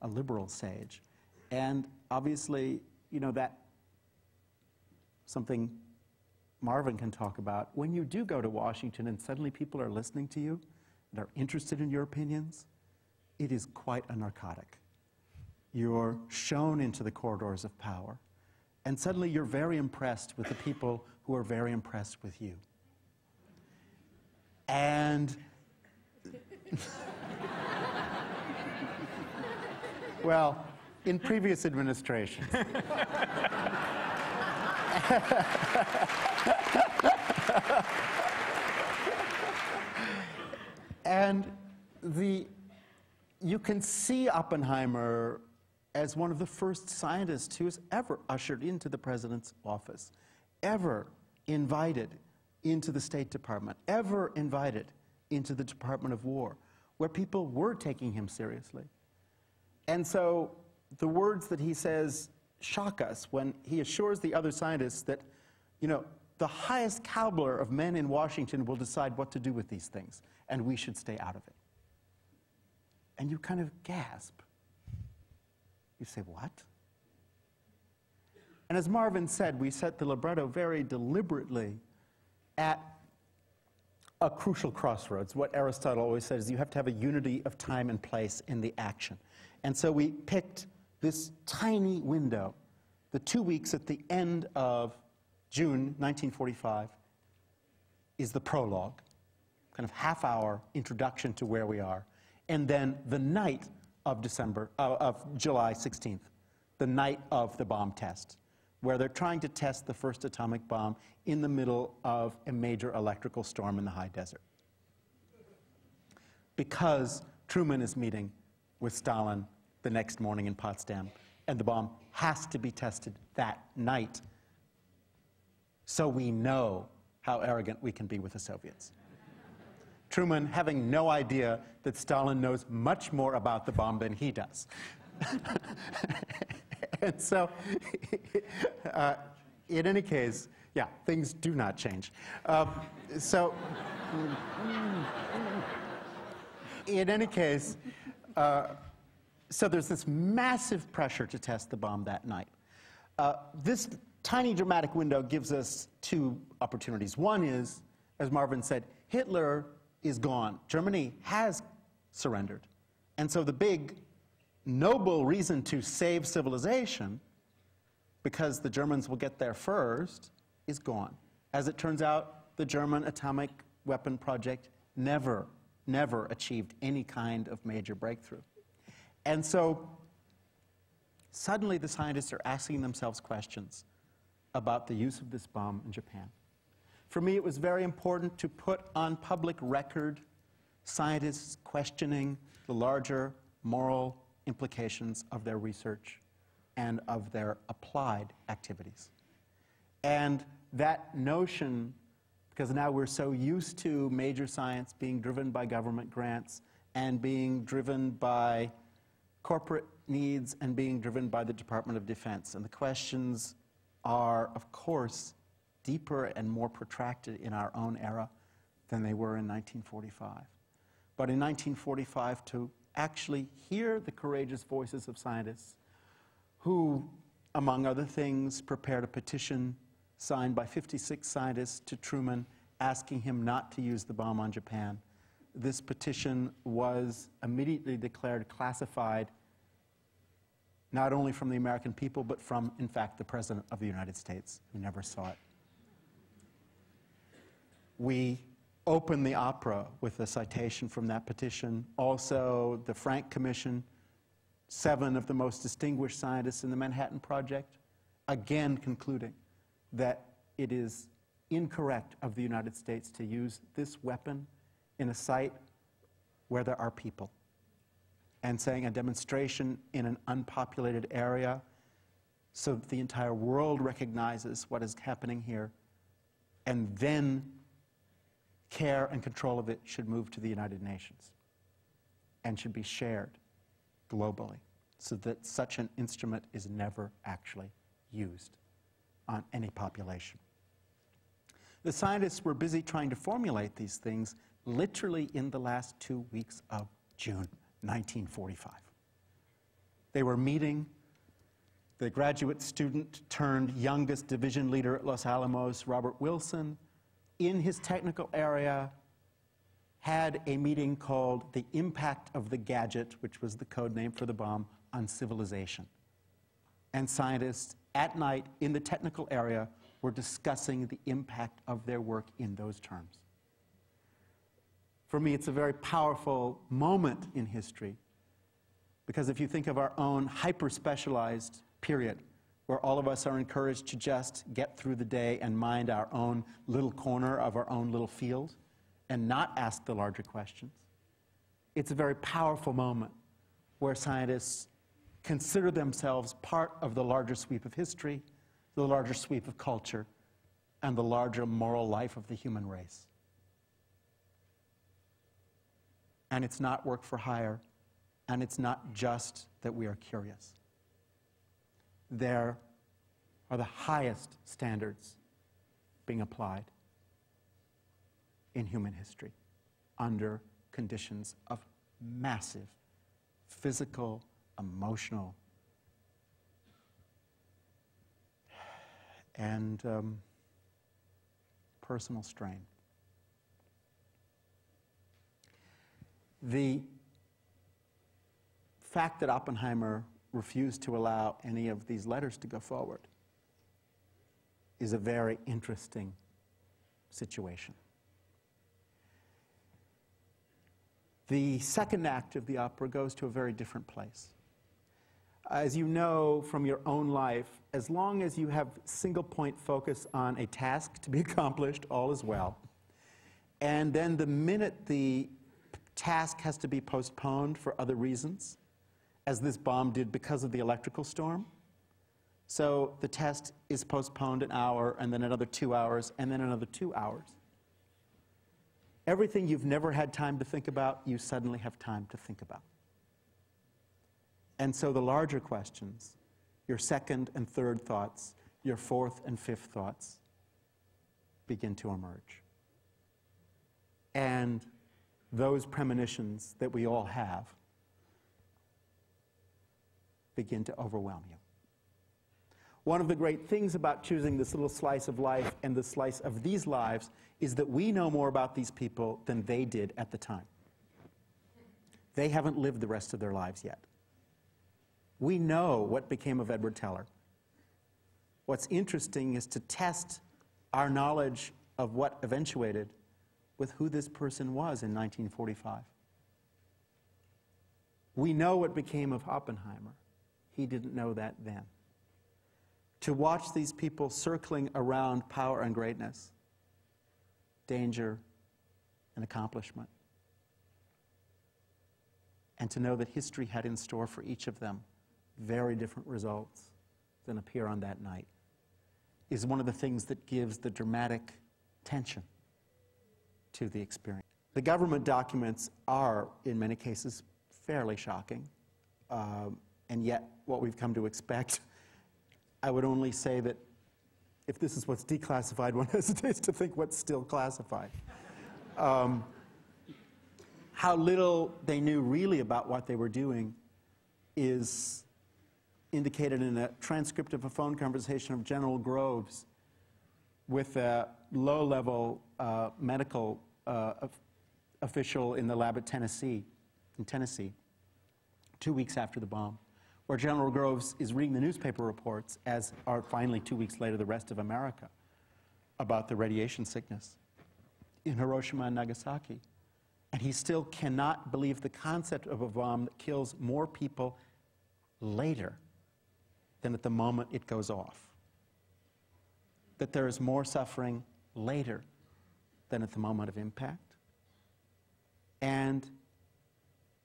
liberal sage. And obviously, that something Marvin can talk about. When you do go to Washington and suddenly people are listening to you and are interested in your opinions, it is quite a narcotic. You're shown into the corridors of power, and suddenly you're very impressed with the people who are very impressed with you. And, well, in previous administrations. And you can see Oppenheimer as one of the first scientists who was ever ushered into the president's office, ever invited into the State Department, ever invited into the Department of War, where people were taking him seriously. And so the words that he says shock us when he assures the other scientists that, you know, the highest caliber of men in Washington will decide what to do with these things, and we should stay out of it. And you kind of gasp. You say, what? And as Marvin said, we set the libretto very deliberately at a crucial crossroads. What Aristotle always says is you have to have a unity of time and place in the action. And so we picked this tiny window, the 2 weeks at the end of June 1945 is the prologue, kind of half-hour introduction to where we are, and then the night of July 16th, the night of the bomb test, where they're trying to test the first atomic bomb in the middle of a major electrical storm in the high desert. Because Truman is meeting with Stalin the next morning in Potsdam, and the bomb has to be tested that night, so we know how arrogant we can be with the Soviets. Truman having no idea that Stalin knows much more about the bomb than he does. And so, in any case, yeah, things do not change. So, in any case, so there's this massive pressure to test the bomb that night. This tiny dramatic window gives us two opportunities. One is, as Marvin said, Hitler is gone. Germany has surrendered. And so the big, noble reason to save civilization, because the Germans will get there first, is gone. As it turns out, the German atomic weapon project never achieved any kind of major breakthrough. And so suddenly the scientists are asking themselves questions about the use of this bomb in Japan. For me, it was very important to put on public record scientists questioning the larger moral implications of their research and of their applied activities. And that notion, because now we're so used to major science being driven by government grants and being driven by corporate needs and being driven by the Department of Defense. And the questions are, of course, deeper and more protracted in our own era than they were in 1945. But in 1945, to actually hear the courageous voices of scientists who, among other things, prepared a petition signed by 56 scientists to Truman asking him not to use the bomb on Japan. This petition was immediately declared classified, not only from the American people, but from, in fact, the President of the United States, who never saw it. We open the opera with a citation from that petition. Also, the Frank Commission, 7 of the most distinguished scientists in the Manhattan Project, again concluding that it is incorrect of the United States to use this weapon in a site where there are people, and saying a demonstration in an unpopulated area so that the entire world recognizes what is happening here, and then care and control of it should move to the United Nations and should be shared globally so that such an instrument is never actually used on any population. The scientists were busy trying to formulate these things literally in the last 2 weeks of June 1945. They were meeting. The graduate student turned youngest division leader at Los Alamos, Robert Wilson, in his technical area, had a meeting called The Impact of the Gadget, which was the code name for the bomb, on civilization. And scientists at night in the technical area were discussing the impact of their work in those terms. For me, it's a very powerful moment in history Because if you think of our own hyper-specialized period, where all of us are encouraged to just get through the day and mind our own little corner of our own little field and not ask the larger questions, it's a very powerful moment where scientists consider themselves part of the larger sweep of history, the larger sweep of culture, and the larger moral life of the human race. And it's not work for hire, and it's not just that we are curious. There are the highest standards being applied in human history under conditions of massive physical, emotional, and personal strain. The fact that Oppenheimer refused to allow any of these letters to go forward is a very interesting situation. The second act of the opera goes to a very different place. As you know from your own life, as long as you have single point focus on a task to be accomplished, all is well. And then the minute the task has to be postponed for other reasons, as this bomb did because of the electrical storm, so the test is postponed an hour, and then another 2 hours, and then another 2 hours. Everything you've never had time to think about, you suddenly have time to think about. And so the larger questions, your second and third thoughts, your fourth and fifth thoughts, begin to emerge. And those premonitions that we all have begin to overwhelm you. One of the great things about choosing this little slice of life and the slice of these lives is that we know more about these people than they did at the time. They haven't lived the rest of their lives yet. We know what became of Edward Teller. What's interesting is to test our knowledge of what eventuated with who this person was in 1945. We know what became of Oppenheimer. He didn't know that then. To watch these people circling around power and greatness, danger and accomplishment, and to know that history had in store for each of them very different results than appear on that night, is one of the things that gives the dramatic tension to the experience. The government documents are, in many cases, fairly shocking, and yet what we've come to expect. I would only say that if this is what's declassified, one hesitates to think what's still classified. How little they knew really about what they were doing is indicated in a transcript of a phone conversation of General Groves with a low-level medical official in the lab at Tennessee, 2 weeks after the bomb, where General Groves is reading the newspaper reports, as are finally 2 weeks later the rest of America, about the radiation sickness in Hiroshima and Nagasaki. And he still cannot believe the concept of a bomb that kills more people later than at the moment it goes off. That there is more suffering later than at the moment of impact. And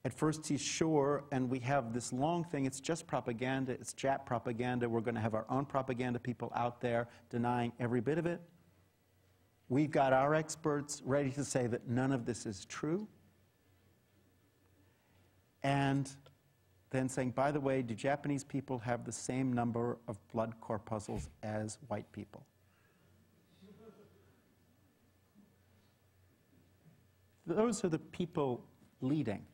at first he's sure, and we have this long thing, it's just propaganda, it's Jap propaganda, we're going to have our own propaganda people out there denying every bit of it. We've got our experts ready to say that none of this is true. And then saying, by the way, do Japanese people have the same number of blood corpuscles as white people? Those are the people leading.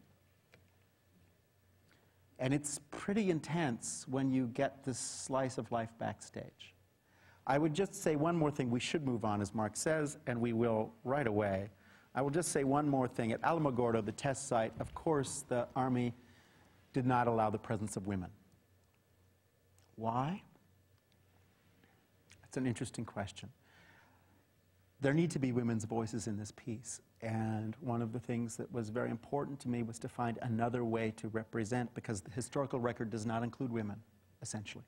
And it's pretty intense when you get this slice of life backstage. I would just say one more thing. We should move on, as Mark says, and we will right away. I will just say one more thing. At Alamogordo, the test site, of course, the Army did not allow the presence of women. Why? That's an interesting question. there need to be women's voices in this piece. And one of the things that was very important to me was to find another way to represent, because the historical record does not include women, essentially.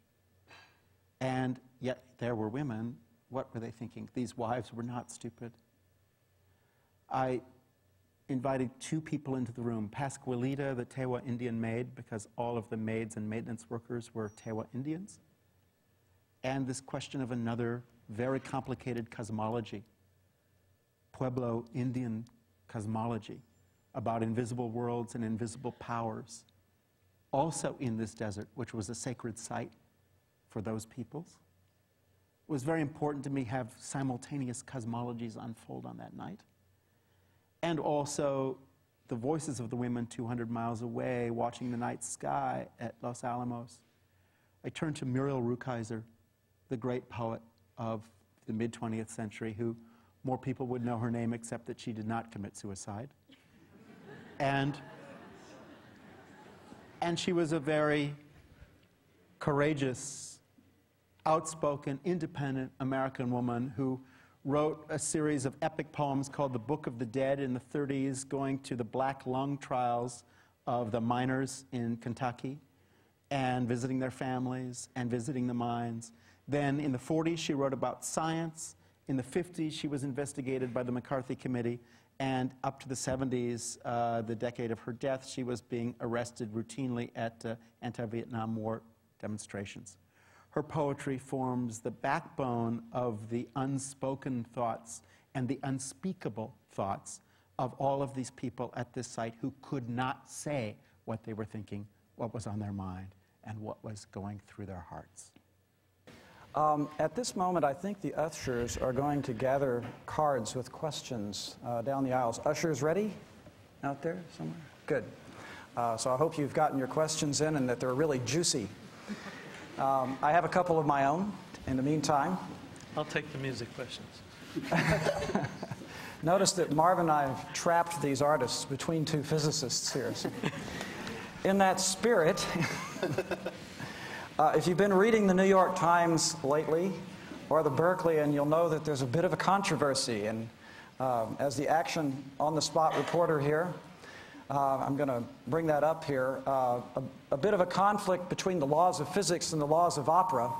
And yet there were women. What were they thinking? These wives were not stupid. I invited two people into the room, Pascualita, the Tewa Indian maid, because all of the maids and maintenance workers were Tewa Indians, and this question of another very complicated cosmology, Pueblo Indian cosmology, about invisible worlds and invisible powers, also in this desert, which was a sacred site for those peoples. It was very important to me to have simultaneous cosmologies unfold on that night. And also the voices of the women 200 miles away watching the night sky at Los Alamos. I turned to Muriel Rukeyser, the great poet of the mid-20th century, who more people would know her name except that she did not commit suicide. And she was a very courageous, outspoken, independent American woman who wrote a series of epic poems called The Book of the Dead in the 30s, going to the black lung trials of the miners in Kentucky and visiting their families and visiting the mines. Then in the 40s, she wrote about science. In the 50s, she was investigated by the McCarthy Committee. And up to the 70s, the decade of her death, she was being arrested routinely at anti-Vietnam War demonstrations. Her poetry forms the backbone of the unspoken thoughts and the unspeakable thoughts of all of these people at this site who could not say what they were thinking, what was on their mind, and what was going through their hearts. At this moment, I think the ushers are going to gather cards with questions down the aisles. Ushers ready out there somewhere? Good. So I hope you've gotten your questions in and that they're really juicy. I have a couple of my own in the meantime. I'll take the music questions. Notice that Marv and I have trapped these artists between two physicists here. So in that spirit, if you've been reading the New York Times lately, or the Berkeley, and you'll know that there's a bit of a controversy. And as the action on-the-spot reporter here, I'm going to bring that up here. A bit of a conflict between the laws of physics and the laws of opera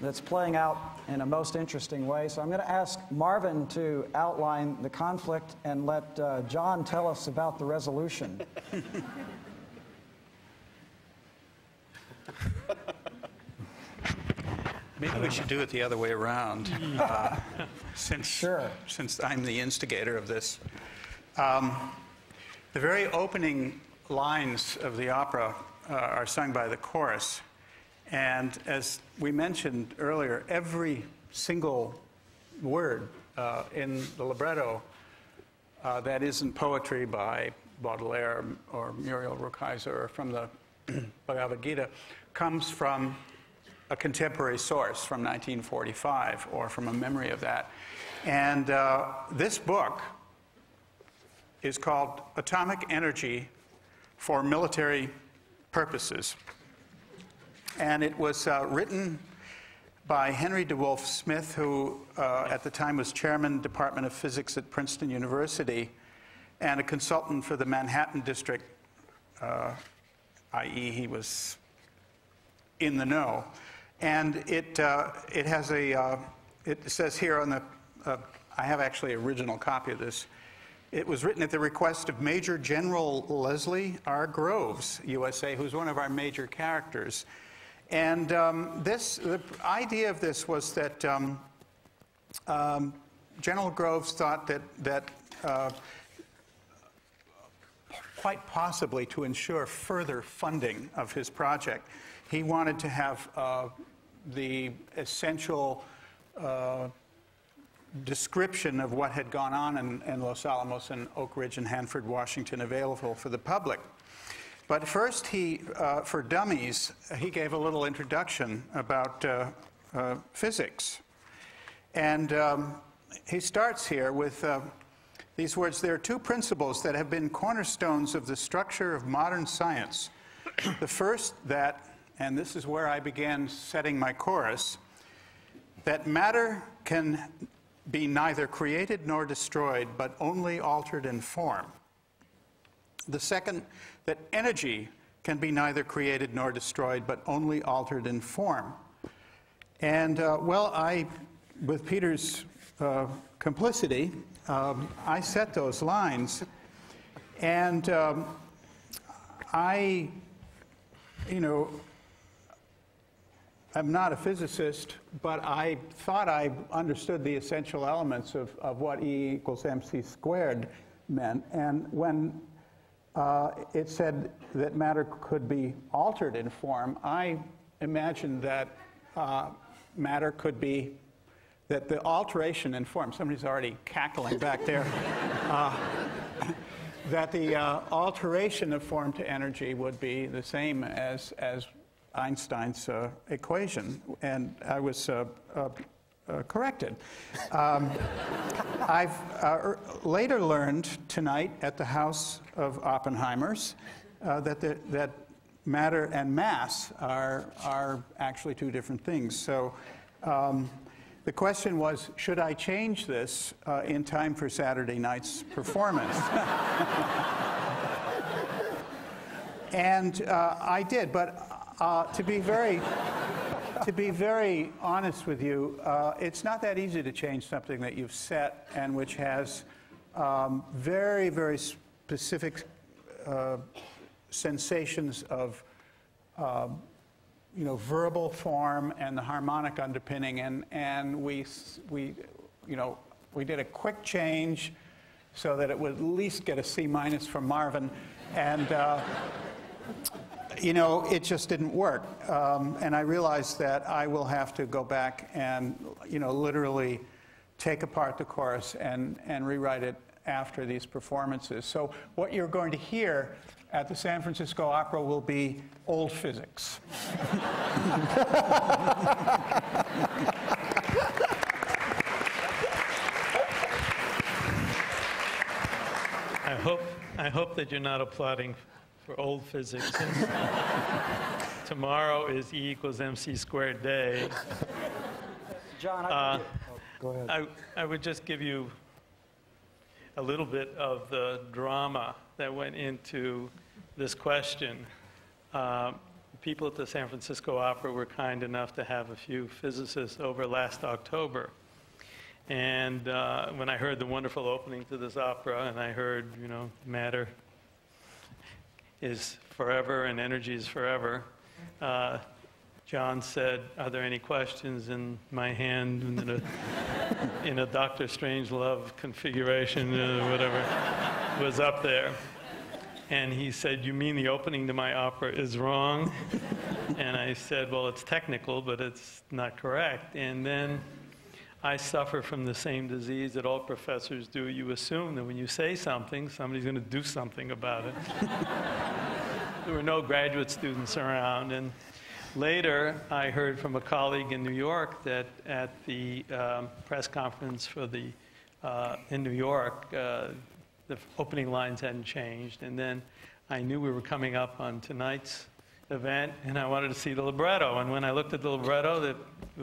that's playing out in a most interesting way. So I'm going to ask Marvin to outline the conflict and let John tell us about the resolution. Maybe we should do it the other way around, since I'm the instigator of this. The very opening lines of the opera are sung by the chorus. And as we mentioned earlier, every single word in the libretto that isn't poetry by Baudelaire or Muriel Rukeyser or from the Bhagavad Gita comes from a contemporary source from 1945 or from a memory of that. And this book is called Atomic Energy for Military Purposes. And it was written by Henry DeWolf Smith, who at the time was chairman, Department of Physics at Princeton University, and a consultant for the Manhattan District, i.e. he was in the know. And it has a, it says here on the, I have actually an original copy of this. It was written at the request of Major General Leslie R. Groves, USA, who's one of our major characters. And the idea of this was that General Groves thought that quite possibly to ensure further funding of his project, he wanted to have the essential description of what had gone on in Los Alamos and Oak Ridge and Hanford, Washington, available for the public. But first, he, for dummies, he gave a little introduction about physics. And he starts here with these words: there are two principles that have been cornerstones of the structure of modern science. The first, that, and this is where I began setting my chorus, that matter can be neither created nor destroyed, but only altered in form. The second, that energy can be neither created nor destroyed, but only altered in form. And, well, with Peter's complicity, I set those lines. And I'm not a physicist, but I thought I understood the essential elements of what E equals mc squared meant. And when it said that matter could be altered in form, I imagined that matter could be, that the alteration in form, somebody's already cackling back there, that the alteration of form to energy would be the same as Einstein's equation, and I was corrected. I've later learned tonight at the house of Oppenheimers that matter and mass are actually two different things. So the question was, should I change this in time for Saturday night's performance? And I did, but to be very honest with you, it's not that easy to change something that you've set and which has very, very specific sensations of verbal form and the harmonic underpinning, and we did a quick change so that it would at least get a C- from Marvin, and it just didn't work. And I realized that I will have to go back and literally take apart the chorus and rewrite it after these performances. So what you're going to hear at the San Francisco Opera will be old physics. I hope that you're not applauding for old physics. Tomorrow is E equals mc squared day. John, go ahead. I would just give you a little bit of the drama that went into this question. People at the San Francisco Opera were kind enough to have a few physicists over last October. And when I heard the wonderful opening to this opera, and I heard, matter is forever and energy is forever, John said, "Are there any questions?" And my hand in a Dr. Strangelove configuration, whatever, was up there. And he said, "You mean the opening to my opera is wrong?" And I said, "Well, it's technical, but it's not correct." And then I suffer from the same disease that all professors do. You assume that when you say something, somebody's going to do something about it. There were no graduate students around. And later, I heard from a colleague in New York that at the press conference for in New York, the opening lines hadn't changed. And then I knew we were coming up on tonight's event, and I wanted to see the libretto. And when I looked at the libretto, it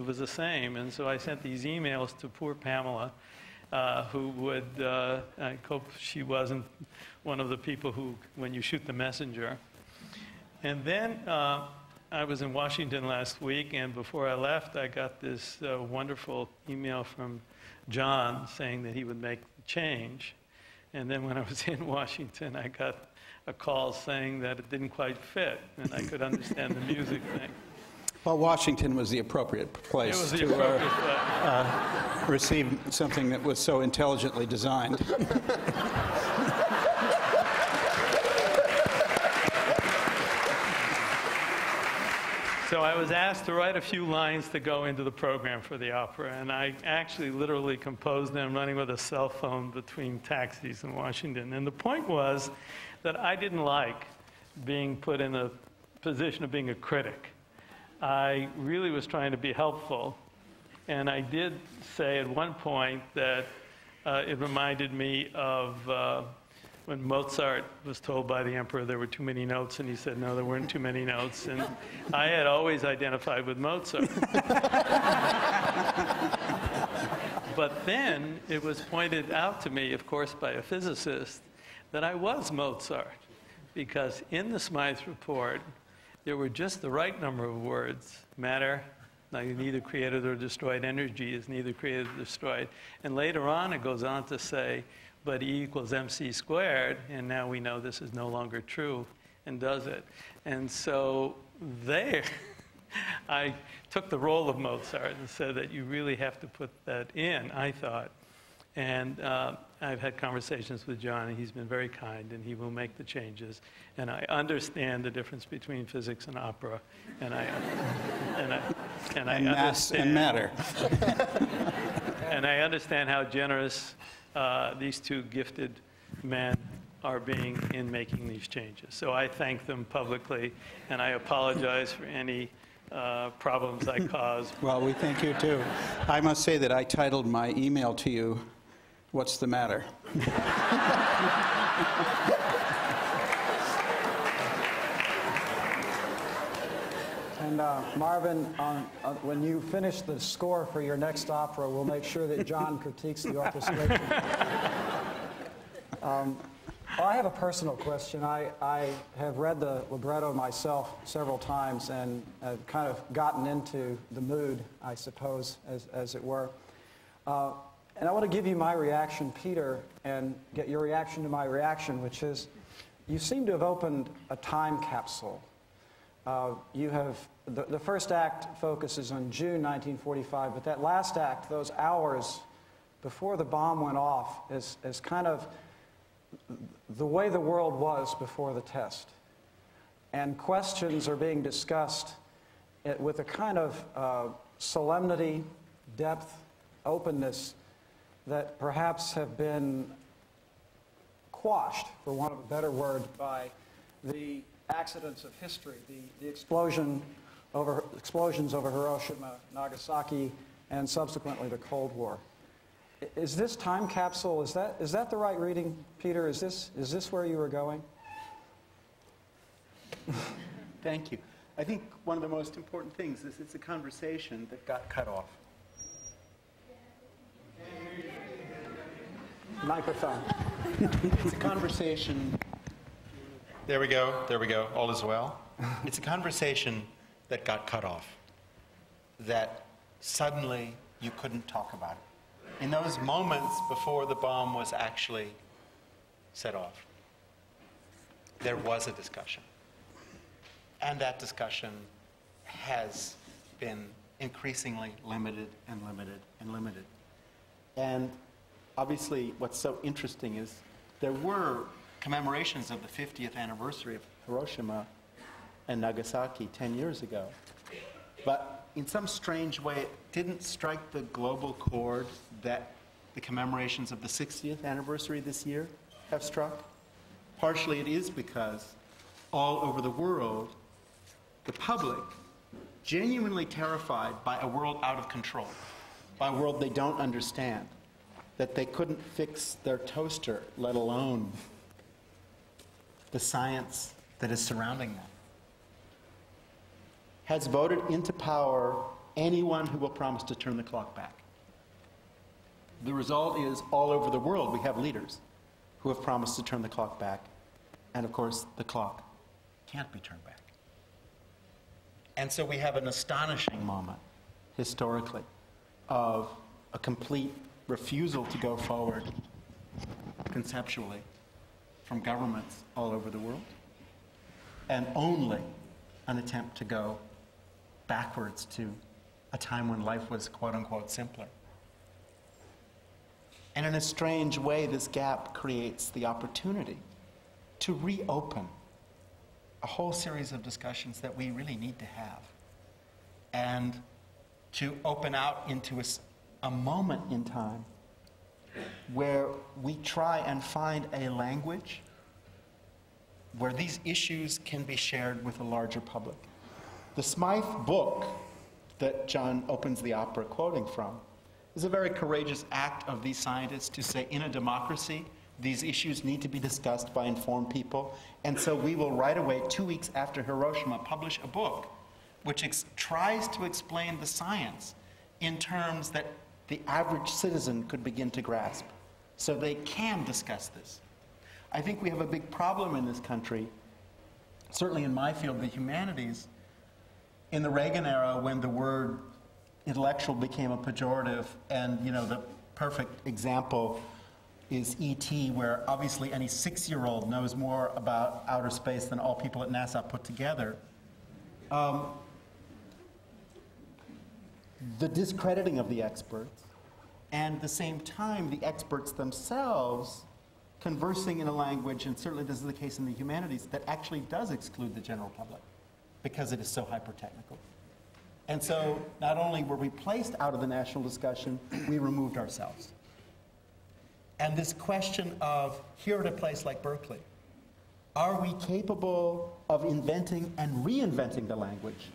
was the same. And so I sent these emails to poor Pamela, who would, I hope she wasn't one of the people who, when you shoot the messenger. And then I was in Washington last week, and before I left, I got this wonderful email from John saying that he would make the change. And then when I was in Washington, I got a call saying that it didn't quite fit, and I could understand the music thing. Well, Washington was the appropriate place to receive something that was so intelligently designed. So I was asked to write a few lines to go into the program for the opera, and I actually literally composed them running with a cell phone between taxis in Washington. And the point was that I didn't like being put in a position of being a critic. I really was trying to be helpful, and I did say at one point that it reminded me of when Mozart was told by the emperor there were too many notes, and he said, no, there weren't too many notes. And I had always identified with Mozart. But then it was pointed out to me, of course, by a physicist, that I was Mozart, because in the Smythe report, there were just the right number of words. Matter, neither created or destroyed. Energy is neither created or destroyed. And later on, it goes on to say, but E equals mc squared, and now we know this is no longer true, and does it. And so there, I took the role of Mozart and said that you really have to put that in, I thought. And I've had conversations with John, and he's been very kind, and he will make the changes. And I understand the difference between physics and opera, and I mass understand, and matter. and I understand how generous these two gifted men are being in making these changes. So I thank them publicly, and I apologize for any problems I caused. Well, we thank you too. I must say that I titled my email to you, "What's the Matter?" And Marvin, when you finish the score for your next opera, we'll make sure that John critiques the orchestration. Well, I have a personal question. I have read the libretto myself several times and have kind of gotten into the mood, I suppose, as it were. And I want to give you my reaction, Peter, and get your reaction to my reaction, which is you seem to have opened a time capsule. You have, the first act focuses on June 1945, but that last act, those hours before the bomb went off, is kind of the way the world was before the test. And questions are being discussed with a kind of solemnity, depth, openness that perhaps have been quashed, for want of a better word, by the accidents of history, the explosions over Hiroshima, Nagasaki, and subsequently the Cold War. Is this time capsule, is that the right reading, Peter? Is this where you were going? Thank you. I think one of the most important things is it's a conversation that got cut off. Microphone. It's a conversation. There we go, all is well. It's a conversation that got cut off, that suddenly you couldn't talk about it. In those moments before the bomb was actually set off, there was a discussion. And that discussion has been increasingly limited and limited and limited. And obviously, what's so interesting is there were commemorations of the 50th anniversary of Hiroshima and Nagasaki 10 years ago. But in some strange way, it didn't strike the global chord that the commemorations of the 60th anniversary this year have struck. Partially it is because all over the world, the public, genuinely terrified by a world out of control, by a world they don't understand, that they couldn't fix their toaster, let alone the science that is surrounding them, has voted into power anyone who will promise to turn the clock back. The result is all over the world we have leaders who have promised to turn the clock back, and of course the clock can't be turned back. And so we have an astonishing moment historically of a complete refusal to go forward conceptually from governments all over the world, and only an attempt to go backwards to a time when life was quote-unquote simpler. And in a strange way, this gap creates the opportunity to reopen a whole series of discussions that we really need to have, and to open out into a moment in time where we try and find a language where these issues can be shared with a larger public. The Smythe book that John opens the opera quoting from is a very courageous act of these scientists to say, in a democracy, these issues need to be discussed by informed people, and so we will right away, 2 weeks after Hiroshima, publish a book which tries to explain the science in terms that the average citizen could begin to grasp, so they can discuss this. I think we have a big problem in this country, certainly in my field, the humanities. In the Reagan era, when the word intellectual became a pejorative, and the perfect example is E.T., where obviously any 6-year-old knows more about outer space than all people at NASA put together. The discrediting of the experts, and at the same time, the experts themselves conversing in a language, and certainly this is the case in the humanities, that actually does exclude the general public because it is so hyper-technical. And so not only were we placed out of the national discussion, we removed ourselves. And this question of, here at a place like Berkeley, are we capable of inventing and reinventing the language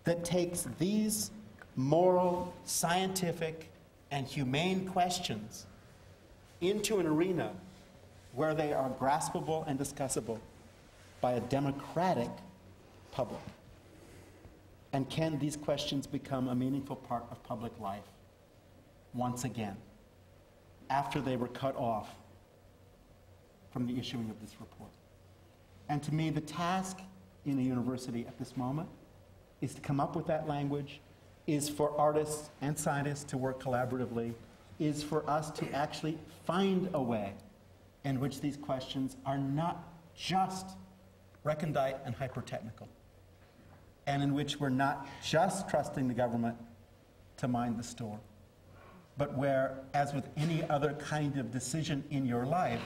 that takes these moral, scientific, and humane questions into an arena where they are graspable and discussable by a democratic public? And can these questions become a meaningful part of public life once again, after they were cut off from the issuing of this report? And to me, the task in a university at this moment is to come up with that language, is for artists and scientists to work collaboratively, is for us to actually find a way in which these questions are not just recondite and hyper-technical, and in which we're not just trusting the government to mind the store, but where, as with any other kind of decision in your life,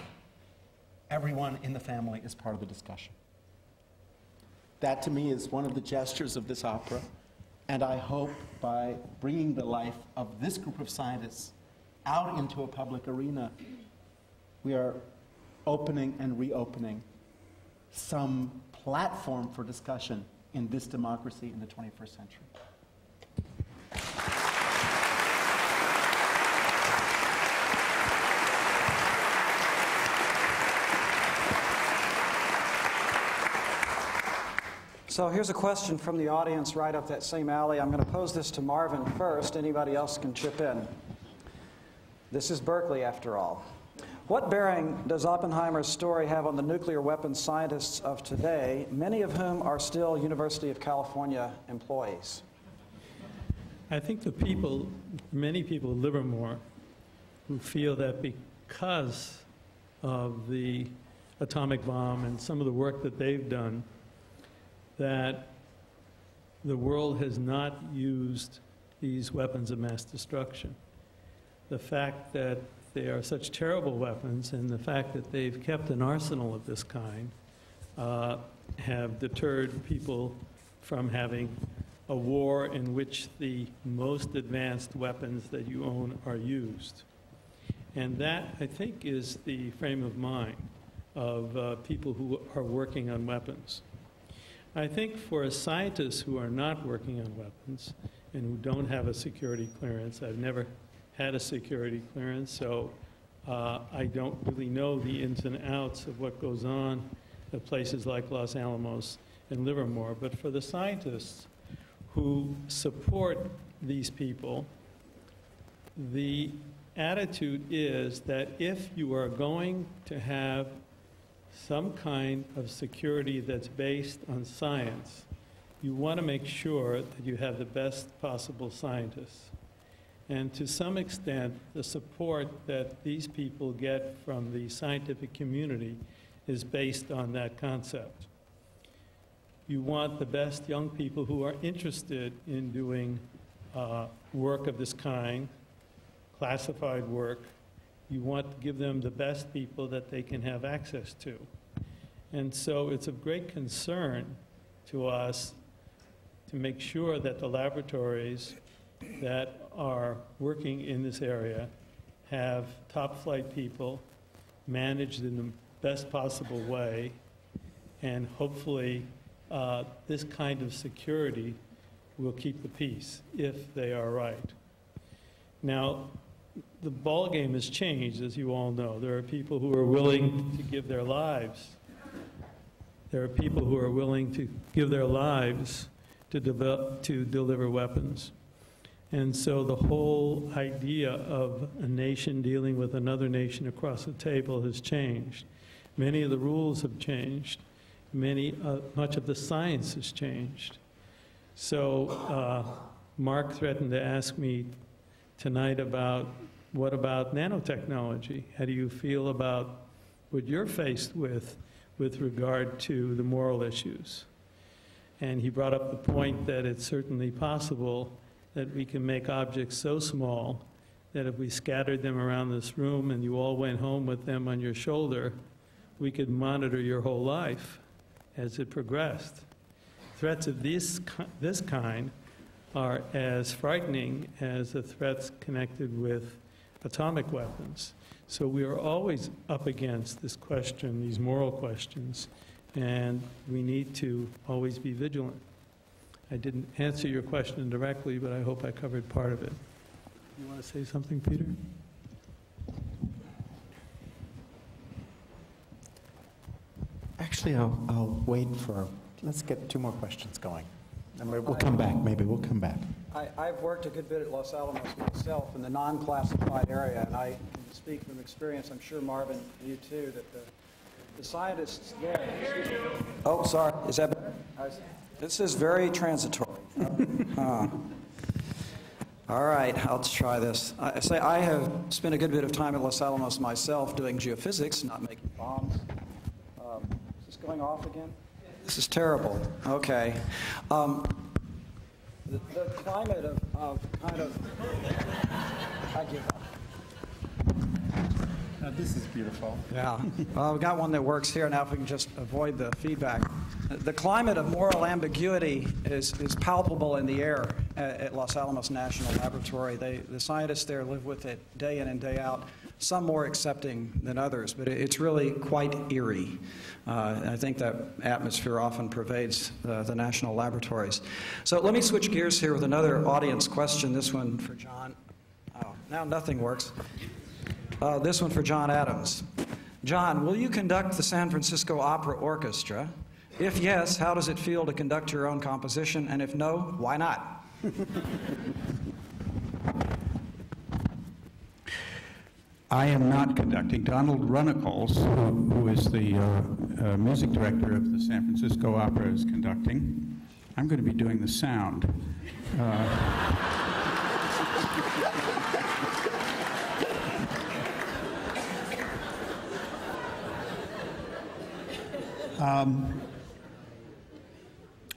everyone in the family is part of the discussion. That, to me, is one of the gestures of this opera, and I hope by bringing the life of this group of scientists out into a public arena, we are opening and reopening some platform for discussion in this democracy in the 21st century. So here's a question from the audience right up that same alley. I'm going to pose this to Marvin first. Anybody else can chip in. This is Berkeley, after all. What bearing does Oppenheimer's story have on the nuclear weapons scientists of today, many of whom are still University of California employees? I think many people in Livermore who feel that because of the atomic bomb and some of the work that they've done, that the world has not used these weapons of mass destruction. The fact that they are such terrible weapons and the fact that they've kept an arsenal of this kind have deterred people from having a war in which the most advanced weapons that you own are used. And that, I think, is the frame of mind of people who are working on weapons. I think for scientists who are not working on weapons and who don't have a security clearance, I've never had a security clearance, so I don't really know the ins and outs of what goes on at places like Los Alamos and Livermore. But for the scientists who support these people, the attitude is that if you are going to have some kind of security that's based on science, you want to make sure that you have the best possible scientists. And to some extent, the support that these people get from the scientific community is based on that concept. You want the best young people who are interested in doing work of this kind, classified work. You want to give them the best people that they can have access to. And so it's of great concern to us to make sure that the laboratories that are working in this area have top flight people managed in the best possible way, and hopefully this kind of security will keep the peace if they are right. Now, the ball game has changed, as you all know. There are people who are willing to give their lives. There are people who are willing to give their lives to deliver weapons. And so the whole idea of a nation dealing with another nation across the table has changed. Many of the rules have changed. Much of the science has changed. So Mark threatened to ask me tonight about what about nanotechnology? How do you feel about what you're faced with regard to the moral issues? And he brought up the point that it's certainly possible that we can make objects so small that if we scattered them around this room and you all went home with them on your shoulder, we could monitor your whole life as it progressed. Threats of this kind are as frightening as the threats connected with atomic weapons. So we are always up against this question, these moral questions, and we need to always be vigilant. I didn't answer your question directly, but I hope I covered part of it. You want to say something, Peter? Actually, I'll wait for, let's get 2 more questions going. And we'll come back, maybe we'll come back. I've worked a good bit at Los Alamos myself in the non-classified area, and I can speak from experience. I'm sure, Marvin, you too, that the scientists there... Oh, sorry. Is that better? This is very transitory. All right, I'll try this. I have spent a good bit of time at Los Alamos myself doing geophysics, not making bombs. Is this going off again? This is terrible. Okay. The climate of kind of... I give up. This is beautiful. Yeah. Well, we've got one that works here now if we can just avoid the feedback. The climate of moral ambiguity is palpable in the air at Los Alamos National Laboratory. The scientists there live with it day in and day out, some more accepting than others, but it's really quite eerie. I think that atmosphere often pervades the national laboratories. So let me switch gears here with another audience question, this one for John. Oh, now nothing works. This one for John Adams. John, will you conduct the San Francisco Opera Orchestra? If yes, how does it feel to conduct your own composition? And if no, why not? I am not conducting. Donald Runnicles, who is the music director of the San Francisco Opera, is conducting. I'm going to be doing the sound.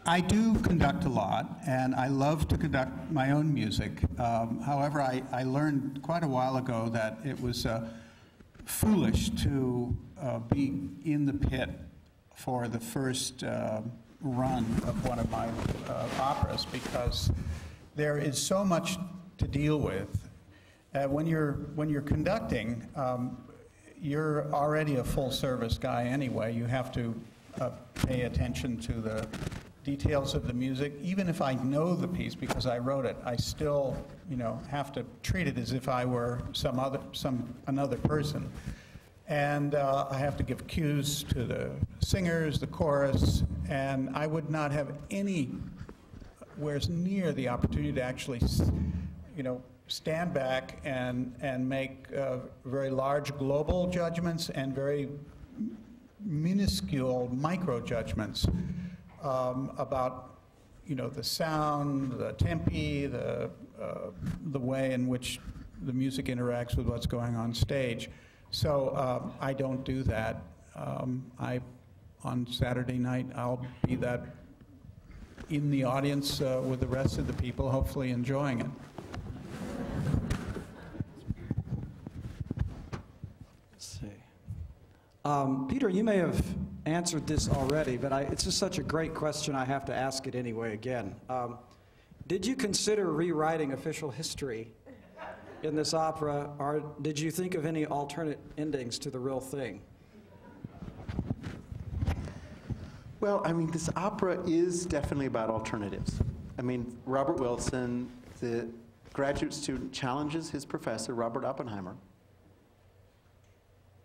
I do conduct a lot, and I love to conduct my own music. However, I learned quite a while ago that it was foolish to be in the pit for the first run of one of my operas, because there is so much to deal with. When you're conducting, you're already a full-service guy anyway. You have to pay attention to the details of the music. Even if I know the piece because I wrote it, I still, have to treat it as if I were another person. And I have to give cues to the singers, the chorus, and I would not have anywhere near the opportunity to actually, stand back and make very large global judgments and very minuscule micro judgments about the sound, the tempi, the way in which the music interacts with what's going on stage. So I don't do that. On Saturday night I'll be that in the audience with the rest of the people, hopefully enjoying it. Peter, you may have answered this already, but it's just such a great question, I have to ask it anyway again. Did you consider rewriting official history in this opera, or did you think of any alternate endings to the real thing? Well, this opera is definitely about alternatives. Robert Wilson, the graduate student, challenges his professor, Robert Oppenheimer,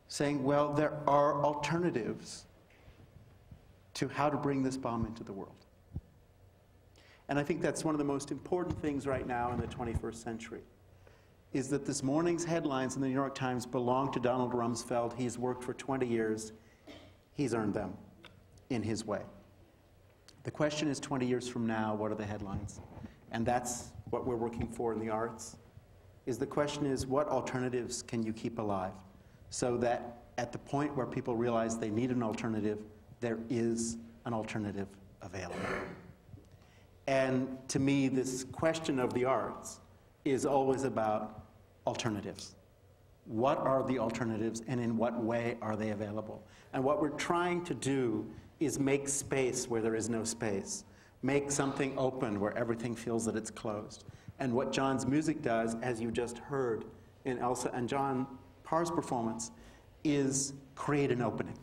saying, well, there are alternatives to how to bring this bomb into the world. And I think that's one of the most important things right now in the 21st century, is that this morning's headlines in the New York Times belong to Donald Rumsfeld. He's worked for 20 years. He's earned them in his way. The question is, 20 years from now, what are the headlines? And that's what we're working for in the arts. The question is, what alternatives can you keep alive so that at the point where people realize they need an alternative, there is an alternative available? And to me, this question of the arts is always about alternatives. What are the alternatives, and in what way are they available? And what we're trying to do is make space where there is no space. Make something open where everything feels that it's closed. And what John's music does, as you just heard in Elsa and John Parr's performance, is create an opening,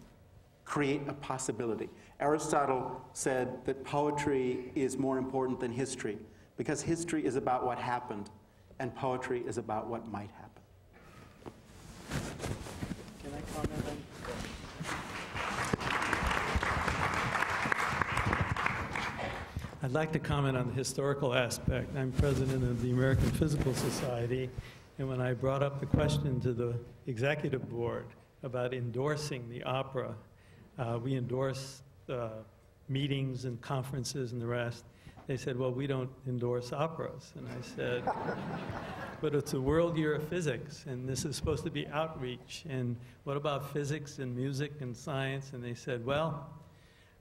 create a possibility. Aristotle said that poetry is more important than history, because history is about what happened, and poetry is about what might happen. Can I comment on? I'd like to comment on the historical aspect. I'm president of the American Physical Society, and when I brought up the question to the executive board about endorsing the opera, we endorse meetings and conferences and the rest. They said, well, we don't endorse operas. And I said, but it's a World Year of Physics, and this is supposed to be outreach. And what about physics and music and science? And they said, well,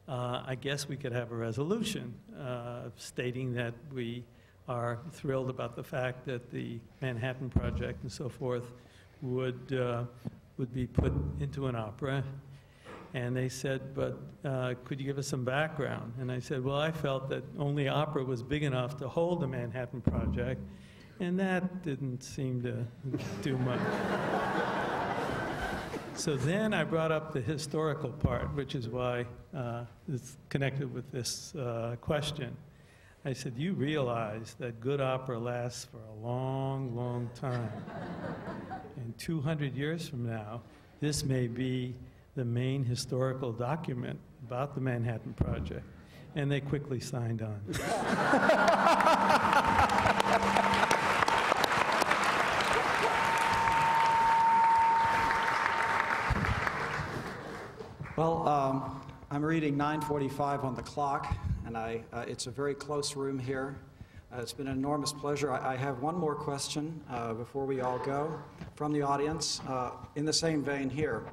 I guess we could have a resolution stating that we are thrilled about the fact that the Manhattan Project and so forth would be put into an opera. And they said, but could you give us some background? And I said, well, I felt that only opera was big enough to hold the Manhattan Project, and that didn't seem to do much. So then I brought up the historical part, which is why it's connected with this question. I said, you realize that good opera lasts for a long, long time. And 200 years from now, this may be the main historical document about the Manhattan Project. And they quickly signed on. Well, I'm reading 9:45 on the clock, and it's a very close room here. It's been an enormous pleasure. I have one more question before we all go from the audience, in the same vein here.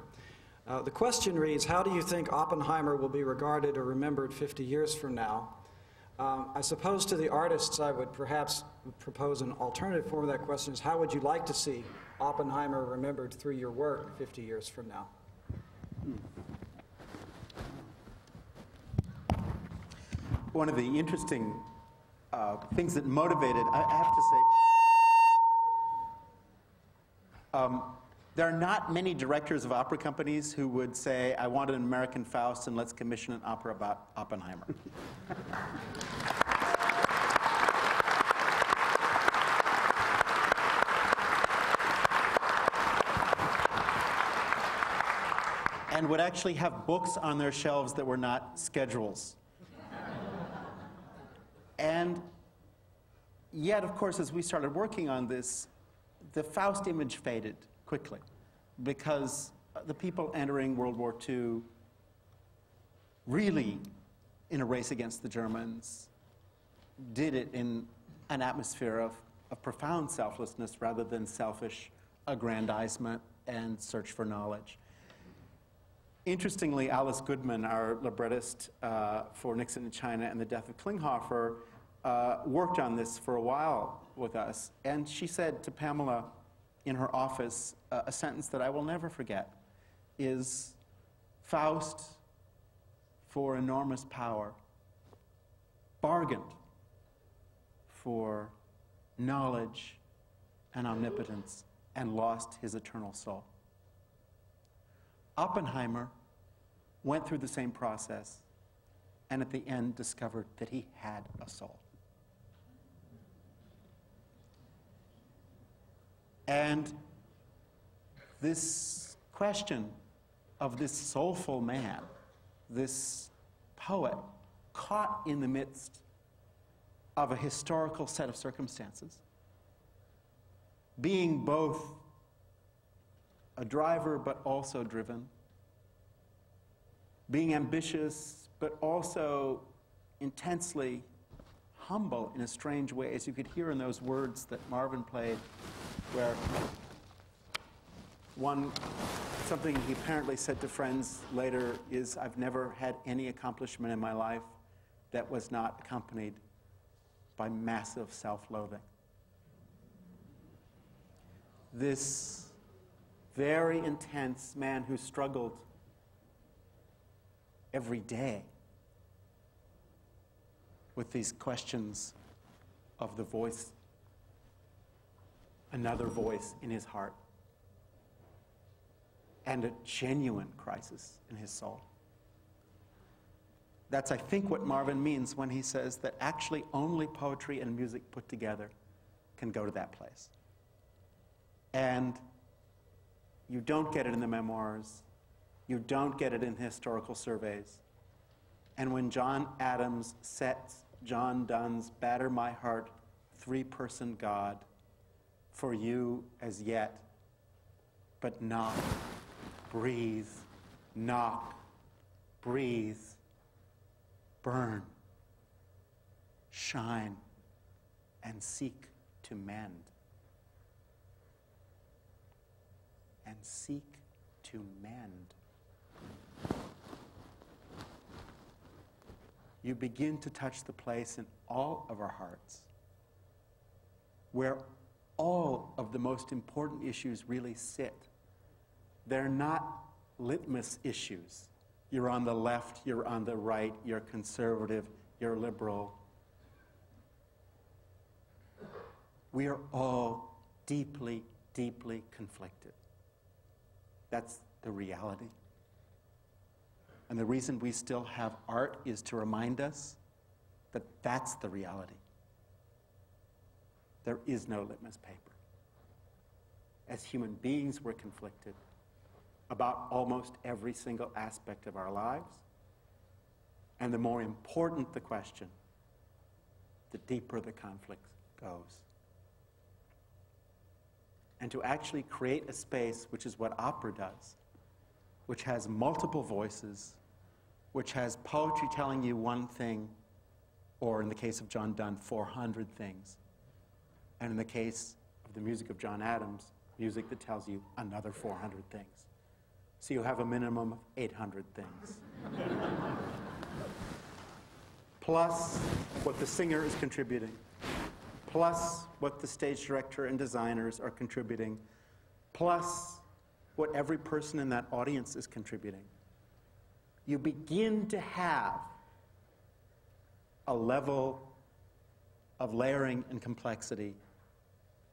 The question reads, how do you think Oppenheimer will be regarded or remembered 50 years from now? I suppose to the artists I would perhaps propose an alternative form of that question is, how would you like to see Oppenheimer remembered through your work 50 years from now? One of the interesting things that motivated, I have to say, there are not many directors of opera companies who would say, I want an American Faust and let's commission an opera about Oppenheimer. And would actually have books on their shelves that were not schedules. And yet, of course, as we started working on this, the Faust image faded quickly, because the people entering World War II, really in a race against the Germans, did it in an atmosphere of profound selflessness rather than selfish aggrandizement and search for knowledge. Interestingly, Alice Goodman, our librettist for Nixon in China and the Death of Klinghoffer, worked on this for a while with us, and she said to Pamela in her office a sentence that I will never forget, is Faust, for enormous power, bargained for knowledge and omnipotence and lost his eternal soul. Oppenheimer went through the same process and at the end discovered that he had a soul. And this question of this soulful man, this poet, caught in the midst of a historical set of circumstances, being both a driver but also driven, being ambitious but also intensely humble in a strange way, as you could hear in those words that Marvin played, where something he apparently said to friends later is, "I've never had any accomplishment in my life that was not accompanied by massive self-loathing." This very intense man who struggled every day with these questions of the voice, another voice in his heart, and a genuine crisis in his soul. That's, I think, what Marvin means when he says that actually only poetry and music put together can go to that place. And you don't get it in the memoirs. You don't get it in historical surveys. And when John Adams sets John Donne's "Batter My Heart," three-person God, for you as yet, but knock, breathe, knock, breathe, burn, shine, and seek to mend. And seek to mend. You begin to touch the place in all of our hearts where all of the most important issues really sit. They're not litmus issues. You're on the left, you're on the right, you're conservative, you're liberal. We are all deeply, deeply conflicted. That's the reality. And the reason we still have art is to remind us that that's the reality. There is no litmus paper. As human beings, we're conflicted about almost every single aspect of our lives. And the more important the question, the deeper the conflict goes. And to actually create a space, which is what opera does, which has multiple voices, which has poetry telling you one thing, or in the case of John Donne, 400 things. And in the case of the music of John Adams, music that tells you another 400 things. So you have a minimum of 800 things. Plus what the singer is contributing, plus what the stage director and designers are contributing, plus what every person in that audience is contributing. You begin to have a level of layering and complexity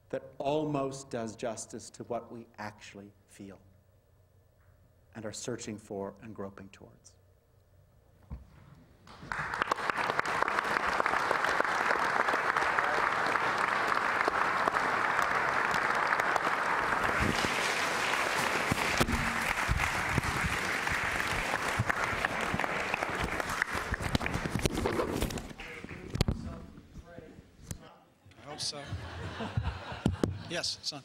that almost does justice to what we actually feel and are searching for and groping towards. So, yes, it's on.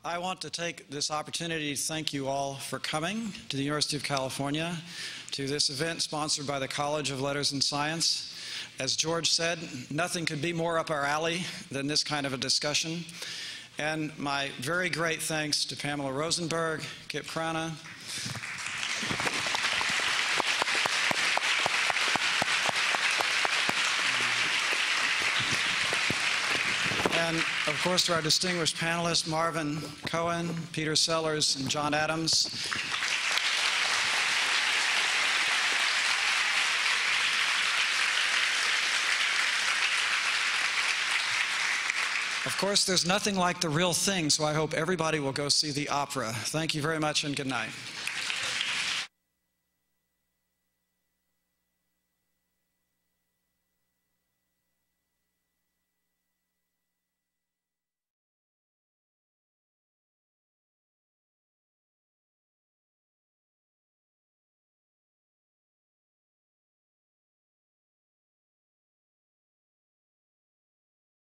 I want to take this opportunity to thank you all for coming to the University of California, to this event sponsored by the College of Letters and Science. As George said, nothing could be more up our alley than this kind of a discussion. And my very great thanks to Pamela Rosenberg, Kip Krana, and, of course, to our distinguished panelists, Marvin Cohen, Peter Sellers, and John Adams. Of course, there's nothing like the real thing, so I hope everybody will go see the opera. Thank you very much, and good night.